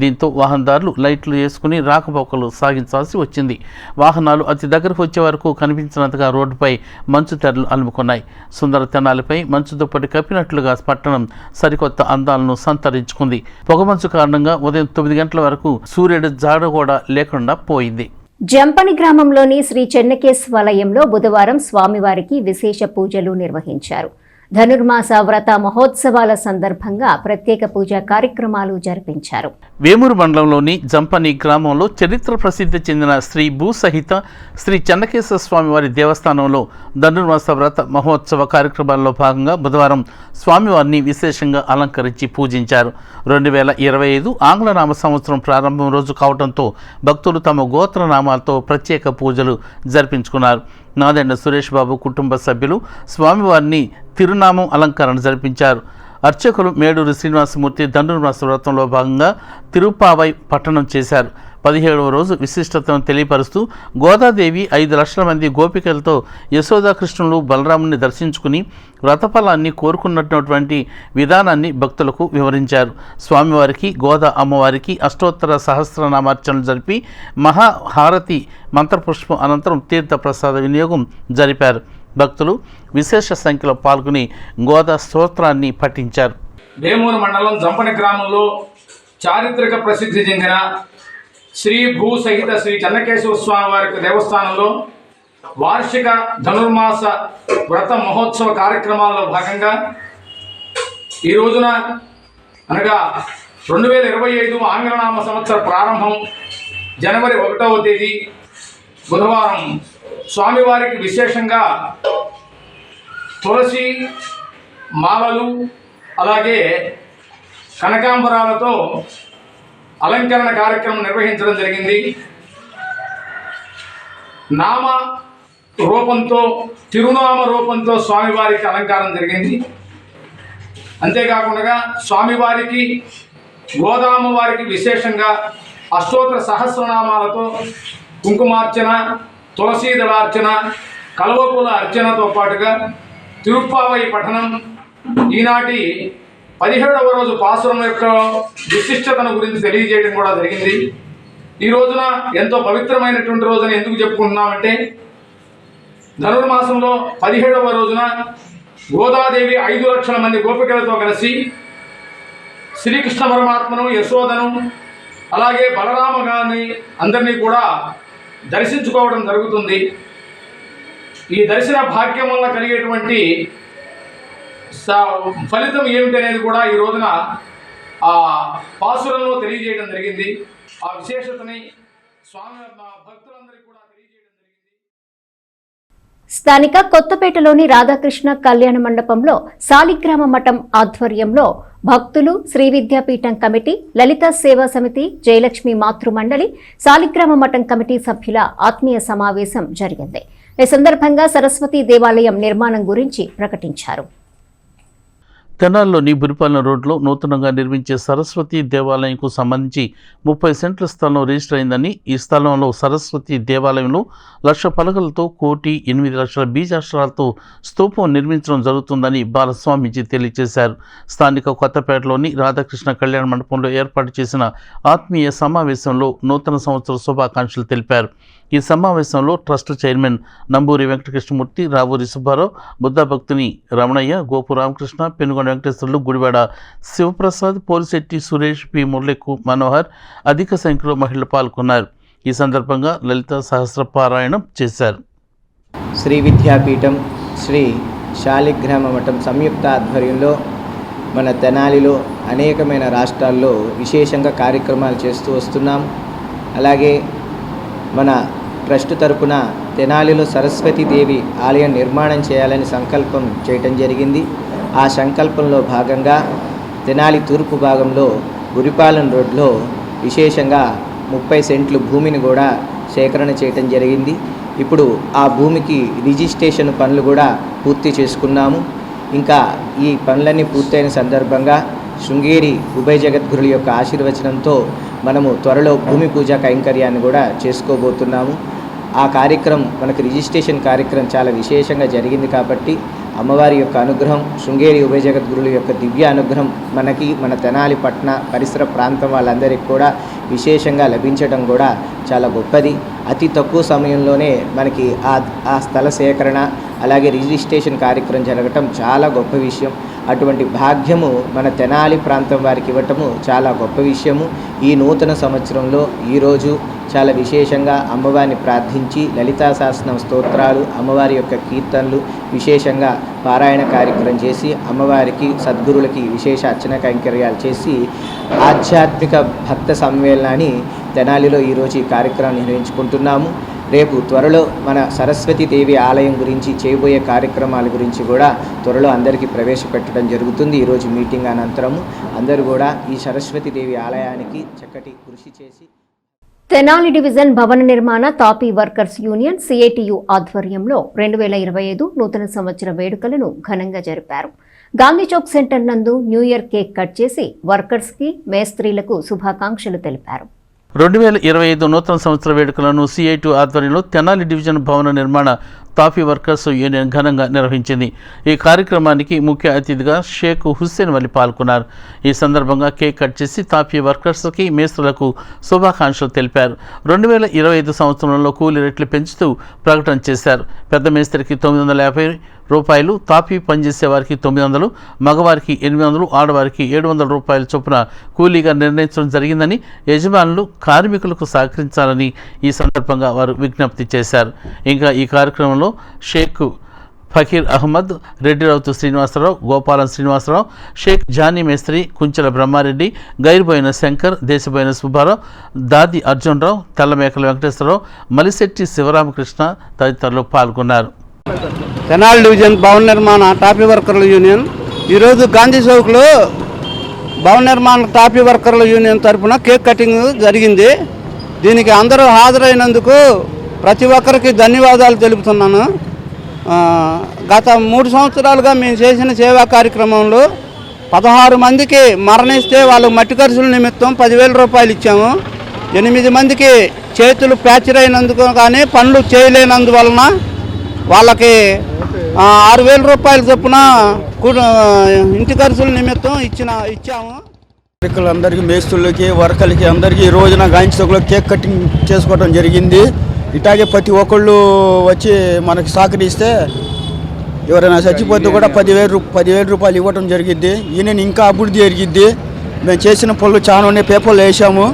దీంతో వాహనదారులు లైట్లు వేసుకుని రాకపోకలు సాగించాల్సి వచ్చింది. వాహనాలు అతి దగ్గరకు వచ్చే వరకు కనిపించినంతగా రోడ్డుపై మంచు తెరలు అలుముకున్నాయి. సుందర తెనాలిపై మంచు దుప్పటి కప్పినట్లుగా పట్టణం సరికొత్త అందాలను సంతరించుకుంది. పొగమంచు కారణంగా ఉదయం 9 గంటల వరకు సూర్యుడి జాడ కూడా లేకుండా పోయింది. జంపని గ్రామంలోని శ్రీ చెన్నకేశ్వరాలయంలో బుధవారం స్వామివారికి విశేష పూజలు నిర్వహించారు. ధనుర్మాస వ్రత మహోత్సవాల సందర్భంగా ప్రత్యేక పూజా కార్యక్రమాలు జరిపించారు. వేమూరు మండలంలోని జంపని గ్రామంలో చరిత్ర ప్రసిద్ధి చెందిన శ్రీ భూసహిత శ్రీ చెన్నకేశ్వర స్వామివారి దేవస్థానంలో ధనుర్మాస వ్రత మహోత్సవ కార్యక్రమాల్లో భాగంగా బుధవారం స్వామివారిని విశేషంగా అలంకరించి పూజించారు. 2025 ఆంగ్లనామ సంవత్సరం ప్రారంభం రోజు కావడంతో భక్తులు తమ గోత్రనామాలతో ప్రత్యేక పూజలు జరిపించుకున్నారు. నాదెండ సురేష్ బాబు కుటుంబ సభ్యులు స్వామివారిని తిరునామం అలంకరణ జరిపించారు. అర్చకులు మేడూరు శ్రీనివాసమూర్తి ధనుర్మాస వ్రతంలో భాగంగా తిరుపావై పట్టణం చేశారు. 17వ రోజు విశిష్టతను తెలియపరుస్తూ గోదాదేవి 5 లక్షల మంది గోపికలతో యశోదాకృష్ణులు బలరాముని దర్శించుకుని వ్రతఫలాన్ని కోరుకున్నటువంటి విధానాన్ని భక్తులకు వివరించారు. స్వామివారికి గోదా అమ్మవారికి అష్టోత్తర సహస్రనామార్చనలు జరిపి మహాహారతి మంత్రపుష్పం అనంతరం తీర్థ ప్రసాద వినియోగం జరిపారు. భక్తులు విశేష సంఖ్యలో పాల్గొని గోదా స్తోత్రాన్ని పఠించారు. వేమూరు మండలం జంపని గ్రామంలో చారిత్రక ప్రసిద్ధి చెందిన శ్రీ భూసహిత శ్రీ చెన్నకేశ్వర స్వామి వారి దేవస్థానంలో వార్షిక ధనుర్మాస వ్రత మహోత్సవ కార్యక్రమాల్లో భాగంగా ఈ రోజున అనగా 2025 ఆంగ్లనామ సంవత్సర ప్రారంభం జనవరి 1వ తేదీ బుధవారం స్వామివారికి విశేషంగా తులసి మాలలు అలాగే కనకాంబరాలతో అలంకరణ కార్యక్రమం నిర్వహించడం జరిగింది. నామ రూపంతో తిరునామ రూపంతో స్వామివారికి అలంకారం జరిగింది. అంతేకాకుండా స్వామివారికి గోదామ వారికి విశేషంగా అష్టోత్తర సహస్రనామాలతో కుంకుమార్చన, తులసీదళార్చన, కల్వకుల అర్చనతో పాటుగా తిరుప్పావై పఠనం, ఈనాటి 17వ రోజు పాసురం యొక్క విశిష్టతను గురించి తెలియజేయడం కూడా జరిగింది. ఈ రోజున ఎంతో పవిత్రమైనటువంటి రోజున ఎందుకు చెప్పుకుంటున్నామంటే, ధనుర్మాసంలో 17వ రోజున గోదాదేవి 5 లక్షల మంది గోపికలతో కలిసి శ్రీకృష్ణ పరమాత్మను, యశోదను, అలాగే బలరామ గారిని అందరినీ కూడా దర్శించుకోవడం జరుగుతుంది. ఈ దర్శన భాగ్యం వల్ల కలిగేటువంటి ఫలితం ఏమిటనేది కూడా ఈ రోజున ఆ పాసురంలో తెలియజేయడం జరిగింది. ఆ విశేషతని స్వామి భక్తులందరికీ కూడా తెలియజేయడం జరిగింది. స్థానిక కొత్తపేటలోని రాధాకృష్ణ కళ్యాణ మండపంలో సాలిగ్రామ మఠం ఆధ్వర్యంలో భక్తులు, శ్రీ విద్యాపీఠం కమిటీ, లలిత సేవా సమితి, జయలక్ష్మి మాతృమండలి, సాలిగ్రామ మఠం కమిటీ సభ్యుల ఆత్మీయ సమావేశం జరిగింది. ఈ సందర్భంగా సరస్వతి దేవాలయం నిర్మాణం గురించి ప్రకటించారు. తెనాలిలోని బురిపాలెం రోడ్లో నూతనంగా నిర్మించే సరస్వతి దేవాలయంకు సంబంధించి 30 సెంట్ల స్థలం రిజిస్టర్ అయిందని, ఈ స్థలంలో సరస్వతి దేవాలయంలో 1,00,000 పలకలతో 1,08 లక్షల బీజాక్షరాలతో స్తూపం నిర్మించడం జరుగుతుందని బాలస్వామీజీ తెలియజేశారు. స్థానిక కొత్తపేటలోని రాధాకృష్ణ కళ్యాణ మండపంలో ఏర్పాటు చేసిన ఆత్మీయ సమావేశంలో నూతన సంవత్సర శుభాకాంక్షలు తెలిపారు. ఈ సమావేశంలో trust chairman Namburi Venkatakrishnamurthy, Ravuri Subbarao, Buddhabhaktuni Ramanaiah, Gopu Ramakrishna, Penugonda Venkateswarlu, Gudivada Sivaprasad, Polisetty Suresh, P మురళికు మనోహర్, అధిక సంఖ్యలో మహిళలు పాల్గొన్నారు. ఈ సందర్భంగా లలిత సహస్రపారాయణం చేశారు. శ్రీ విద్యాపీఠం, శ్రీ శాలిగ్రామ మఠం సంయుక్త ఆధ్వర్యంలో మన తెనాలిలో అనేకమైన రాష్ట్రాల్లో విశేషంగా కార్యక్రమాలు చేస్తూ వస్తున్నాం. అలాగే మన ట్రస్ట్ తరపున తెనాలిలో సరస్వతీదేవి ఆలయం నిర్మాణం చేయాలని సంకల్పం చేయటం జరిగింది. ఆ సంకల్పంలో భాగంగా తెనాలి తూర్పు భాగంలో బురిపాలెం రోడ్లో విశేషంగా 30 సెంట్లు భూమిని కూడా సేకరణ చేయటం జరిగింది. ఇప్పుడు ఆ భూమికి రిజిస్ట్రేషన్ పనులు కూడా పూర్తి చేసుకున్నాము. ఇంకా ఈ పనులన్నీ పూర్తయిన సందర్భంగా శృంగేరి ఉభయ జగద్గురుల యొక్క ఆశీర్వచనంతో మనము త్వరలో భూమి పూజా కైంకర్యాన్ని కూడా చేసుకోబోతున్నాము. ఆ కార్యక్రమం మనకు రిజిస్ట్రేషన్ కార్యక్రమం చాలా విశేషంగా జరిగింది కాబట్టి అమ్మవారి యొక్క అనుగ్రహం, శృంగేరి ఉభయ జగద్గురుల యొక్క దివ్య అనుగ్రహం మనకి, మన తెనాలి పట్టణ పరిసర ప్రాంతం వాళ్ళందరికీ కూడా విశేషంగా లభించడం కూడా చాలా గొప్పది. అతి తక్కువ సమయంలోనే మనకి ఆ స్థల సేకరణ అలాగే రిజిస్ట్రేషన్ కార్యక్రమం జరగటం చాలా గొప్ప విషయం. అటువంటి భాగ్యము మన తెనాలి ప్రాంతం వారికి ఇవ్వటము చాలా గొప్ప విషయము. ఈ నూతన సంవత్సరంలో ఈరోజు చాలా విశేషంగా అమ్మవారిని ప్రార్థించి లలితా సహస్రనామ స్తోత్రాలు, అమ్మవారి యొక్క కీర్తనలు విశేషంగా పారాయణ కార్యక్రమం చేసి అమ్మవారికి, సద్గురులకి విశేష అర్చన కైంకర్యాలు చేసి ఆధ్యాత్మిక భక్త సమ్మేళనాన్ని తెనాలిలో ఈరోజు ఈ కార్యక్రమం నిర్వహించుకుంటున్నాము. రేపు త్వరలో మన సరస్వతీదేవి ఆలయం గురించి చేయబోయే కార్యక్రమాల గురించి కూడా త్వరలో అందరికీ ప్రవేశపెట్టడం జరుగుతుంది. ఈరోజు మీటింగ్ అనంతరము అందరూ కూడా ఈ సరస్వతీదేవి ఆలయానికి చక్కటి కృషి చేసి తెనాలి డివిజన్ భవన నిర్మాణ తాపీ వర్కర్స్ యూనియన్ సిఐటియు ఆధ్వర్యంలో 2025 నూతన సంవత్సర వేడుకలను ఘనంగా జరిపారు. గాంధీ చౌక్ సెంటర్ నందు న్యూ ఇయర్ కేక్ కట్ చేసి వర్కర్స్ కి, మేస్త్రీలకు శుభాకాంక్షలు తెలిపారు. 2025 నూతన సంవత్సర వేడుకలను సిఐటియు ఆధ్వర్యంలో తెనాలి డివిజన్ భవన నిర్మాణ తాపీ వర్కర్స్ యూనియన్ ఘనంగా నిర్వహించింది. ఈ కార్యక్రమానికి ముఖ్య అతిథిగా షేక్ హుస్సేన్ వలి పాల్గొన్నారు. ఈ సందర్భంగా కేక్ కట్ చేసి తాపీ వర్కర్స్కి, మేస్త్రులకు శుభాకాంక్షలు తెలిపారు. 2025 సంవత్సరంలో కూలీ రేట్లు పెంచుతూ ప్రకటన చేశారు. పెద్ద మేస్త్రికి ₹950, తాపీ పనిచేసే వారికి 900, మగవారికి 800, ఆడవారికి 700 రూపాయల చొప్పున కూలీగా నిర్ణయించడం జరిగిందని, యజమానులు కార్మికులకు సహకరించాలని ఈ సందర్భంగా వారు విజ్ఞప్తి చేశారు. ఇంకా ఈ కార్యక్రమంలో షేక్ ఫకీర్ అహ్మద్, రెడ్డిరావుతు శ్రీనివాసరావు, గోపాలం శ్రీనివాసరావు, షేక్ జానీ మేస్త్రి, కుంచెల బ్రహ్మారెడ్డి, గైర్బోయిన శంకర్, దేశబోయిన సుబ్బారావు, దాది అర్జునరావు, తెల్లమేకల వెంకటేశ్వరరావు, మలిశెట్టి శివరామకృష్ణ తదితరులు పాల్గొన్నారు. తెనాలి డివిజన్ భవన నిర్మాణ టాపీ వర్కర్ల యూనియన్ ఈరోజు గాంధీ చౌక్లో భవన నిర్మాణ టాపీ వర్కర్ల యూనియన్ తరఫున కేక్ కటింగ్ జరిగింది. దీనికి అందరూ హాజరైనందుకు ప్రతి ఒక్కరికి ధన్యవాదాలు తెలుపుతున్నాను. గత 3 సంవత్సరాలుగా మేము చేసిన సేవా కార్యక్రమంలో 16 మందికి మరణిస్తే వాళ్ళు మట్టి ఖర్చుల నిమిత్తం 10,000 రూపాయలు ఇచ్చాము. 8 మందికి చేతులు ఫ్రాక్చర్ అయినందుకు కానీ పనులు చేయలేనందువలన వాళ్ళకి 6,000 రూపాయల చొప్పున ఇంటి ఖర్చుల నిమిత్తం ఇచ్చాము. అందరికీ మేస్తులకి వర్కర్లకి అందరికీ ఈ రోజున గాంధీ చౌక్లో కేక్ కటింగ్ చేసుకోవడం జరిగింది. ఇట్లాగే ప్రతి ఒక్కళ్ళు వచ్చి మనకి సహకరిస్తే ఎవరైనా చచ్చిపోతే కూడా 10,000 రూపాయలు ఇవ్వడం జరిగిద్ది. ఈయన ఇంకా అభివృద్ధి జరిగిద్ది. మేము చేసిన పనులు చాలా ఉన్నాయి, పేపర్లు వేసాము.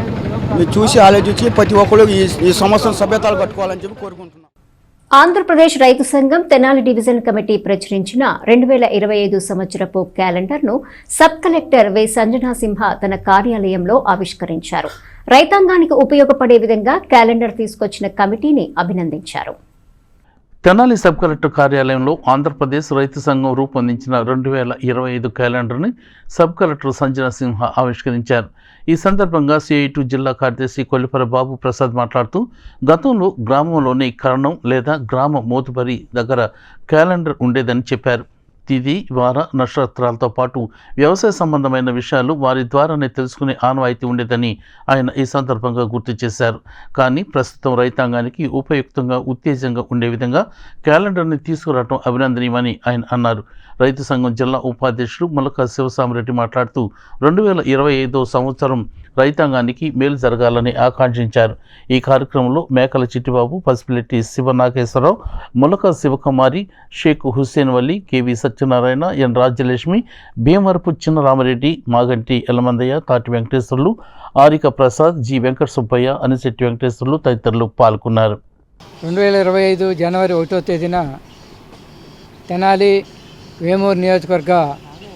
మీరు చూసి ఆలోచించి ప్రతి ఒక్కళ్ళు ఈ సంవత్సరం సభ్యతలు కట్టుకోవాలని చెప్పి కోరుకుంటున్నాం. ఆంధ్రప్రదేశ్ రైతు సంఘం తెనాలి డివిజన్ కమిటీ ప్రచురించిన 2025 సంవత్సరపు క్యాలెండర్ను సబ్ కలెక్టర్ వై సంజనా సింహ తన కార్యాలయంలో ఆవిష్కరించారు. రైతాంగానికి ఉపయోగపడే విధంగా క్యాలెండర్ తీసుకొచ్చిన కమిటీని అభినందించారు. తెనాలి సబ్ కలెక్టర్ కార్యాలయంలో ఆంధ్రప్రదేశ్ రైతు సంఘం రూపొందించిన 2025 క్యాలెండర్ని సబ్ కలెక్టర్ సంజనా సింహ ఆవిష్కరించారు. ఈ సందర్భంగా CI2 జిల్లా కార్యదర్శి కొల్లిపర బాబు ప్రసాద్ మాట్లాడుతూ గతంలో గ్రామంలోని కరణం లేదా గ్రామ మోతుబరి దగ్గర క్యాలెండర్ ఉండేదని చెప్పారు. తిథి, వార, నక్షత్రాలతో పాటు వ్యవసాయ సంబంధమైన విషయాలు వారి ద్వారానే తెలుసుకునే ఆనవాయితీ ఉండేదని ఆయన ఈ సందర్భంగా గుర్తు చేశారు. కానీ ప్రస్తుతం రైతాంగానికి ఉపయుక్తంగా ఉత్తేజంగా ఉండే విధంగా క్యాలెండర్ని తీసుకురావడం అభినందనీయమని ఆయన అన్నారు. రైతు సంఘం జిల్లా ఉపాధ్యక్షుడు ములక శివసామిరెడ్డి మాట్లాడుతూ 2025 సంవత్సరం రైతాంగానికి మేలు జరగాలని ఆకాంక్షించారు. ఈ కార్యక్రమంలో మేకల చిట్టిబాబు, పసిపిల్లెట్టి శివనాగేశ్వరరావు, ములక శివకుమారి, షేక్ హుస్సేన్ వల్లి, కేవి సత్యనారాయణ, ఎన్ రాజ్యలక్ష్మి, భీమవరపు చిన్నరామరెడ్డి, మాగంటి ఎల్లమందయ్య, తాటి వెంకటేశ్వర్లు, ఆరిక ప్రసాద్, జి వెంకట సుబ్బయ్య, అనిశెట్టి వెంకటేశ్వర్లు తదితరులు పాల్గొన్నారు. 2025 జనవరి 1వ తేదీన తెనాలి వేమూరు నియోజకవర్గ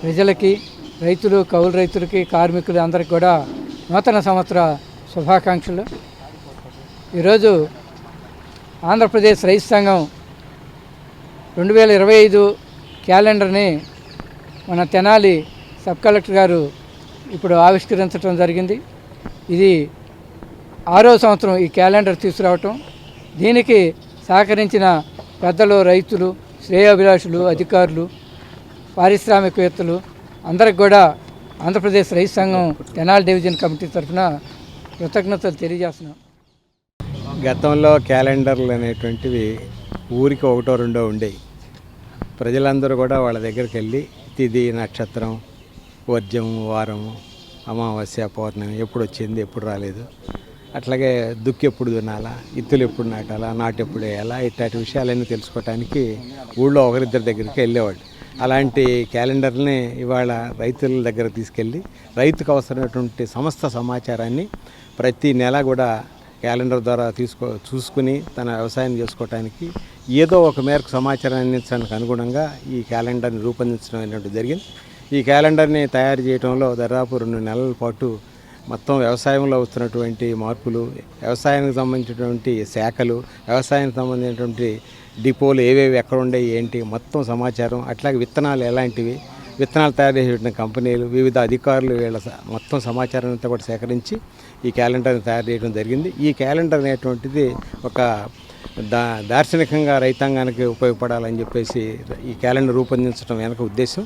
ప్రజలకి, రైతులు, కౌలు రైతులకి, కార్మికులు అందరికీ కూడా నూతన సంవత్సర శుభాకాంక్షలు. ఈరోజు ఆంధ్రప్రదేశ్ రైతు సంఘం 2025 క్యాలెండర్ని మన తెనాలి సబ్ కలెక్టర్ గారు ఇప్పుడు ఆవిష్కరించడం జరిగింది. ఇది 6వ సంవత్సరం ఈ క్యాలెండర్ తీసుకురావటం. దీనికి సహకరించిన పెద్దలు, రైతులు, శ్రేయోభిలాషులు, అధికారులు, పారిశ్రామికవేత్తలు అందరికి కూడా ఆంధ్రప్రదేశ్ రైతు సంఘం తెనాలి డివిజన్ కమిటీ తరఫున కృతజ్ఞతలు తెలియజేస్తున్నాం. గతంలో క్యాలెండర్లు అనేటువంటివి ఊరికి 1, 2 ఉండేవి. ప్రజలందరూ కూడా వాళ్ళ దగ్గరికి వెళ్ళి తిథి, నక్షత్రం, వర్జం, వారం, అమావాస్య, పౌర్ణమి ఎప్పుడు వచ్చింది, ఎప్పుడు రాలేదు, అట్లాగే దుక్కి ఎప్పుడు దున్నాలా, ఇత్తులు ఎప్పుడు నాటాలా, నాటు ఎప్పుడు వేయాలా, ఇట్లాంటి విషయాలన్నీ తెలుసుకోవడానికి ఊళ్ళో ఒకరిద్దరి దగ్గరికి వెళ్ళేవాళ్ళు. అలాంటి క్యాలెండర్ని ఇవాళ రైతుల దగ్గర తీసుకెళ్ళి రైతుకు అవసరమైనటువంటి సమస్త సమాచారాన్ని ప్రతి నెల కూడా క్యాలెండర్ ద్వారా చూసుకుని తన వ్యవసాయం చేసుకోవడానికి ఏదో ఒక మేరకు సమాచారాన్ని అందించడానికి అనుగుణంగా ఈ క్యాలెండర్ని రూపొందించడం అనేటువంటి జరిగింది. ఈ క్యాలెండర్ని తయారు చేయడంలో దాదాపు 2 నెలల పాటు మొత్తం వ్యవసాయంలో వస్తున్నటువంటి మార్పులు, వ్యవసాయానికి సంబంధించినటువంటి శాఖలు, వ్యవసాయానికి సంబంధించినటువంటి డిపోలు ఏవేవి ఎక్కడ ఉండేవి ఏంటి మొత్తం సమాచారం, అట్లాగే విత్తనాలు ఎలాంటివి, విత్తనాలు తయారు చేసేటువంటి కంపెనీలు, వివిధ అధికారులు వీళ్ళ మొత్తం సమాచారం అంతా కూడా సేకరించి ఈ క్యాలెండర్ని తయారు చేయడం జరిగింది. ఈ క్యాలెండర్ అనేటువంటిది ఒక దార్శనికంగా రైతాంగానికి ఉపయోగపడాలని చెప్పేసి ఈ క్యాలెండర్ రూపొందించడం వెనక ఉద్దేశం.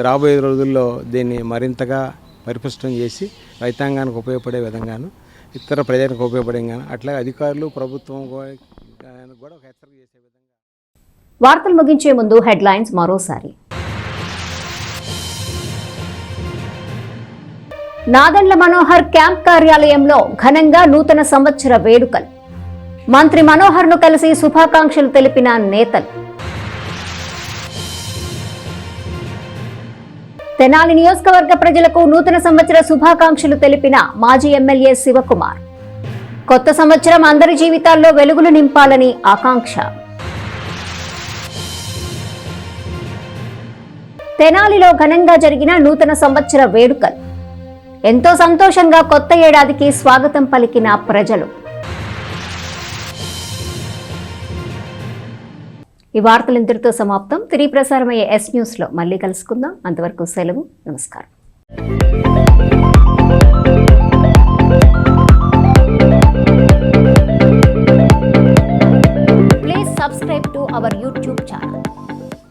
రాబోయే రోజుల్లో దీన్ని మరింతగా పరిపుష్టం చేసి రైతాంగానికి ఉపయోగపడే విధంగాను, ఇతర ప్రజలకు ఉపయోగపడే విధంగాను, అట్లాగే అధికారులు, ప్రభుత్వం కూడా ఒక హెచ్చరిక చేసే విధంగా. వార్తలు ముగించే ముందు హెడ్లైన్స్ మరోసారి. నాదెండ్ల మనోహర్ క్యాంప్ కార్యాలయంలో ఘనంగా నూతన సంవత్సర వేడుకలు. మంత్రి మనోహర్ను కలిసి శుభాకాంక్షలు తెలిపిన నేతలు. తెనాలి నియోజకవర్గ ప్రజలకు నూతన సంవత్సర శుభాకాంక్షలు తెలిపిన మాజీ ఎమ్మెల్యే శివకుమార్. కొత్త సంవత్సరం అందరి జీవితాల్లో వెలుగులు నింపాలని ఆకాంక్ష. తెనాలిలో ఘనంగా జరిగిన నూతన సంవత్సర వేడుకలు. ఎంతో సంతోషంగా కొత్త ఏడాదికి స్వాగతం పలికిన ప్రజలు. ఈ వార్తలు ఇంతటితో సమాప్తం. తిరిగి ప్రసారమయ్యే S News లో మళ్ళీ కలుసుకుందాం. అంతవరకు సెలవు. నమస్కారం.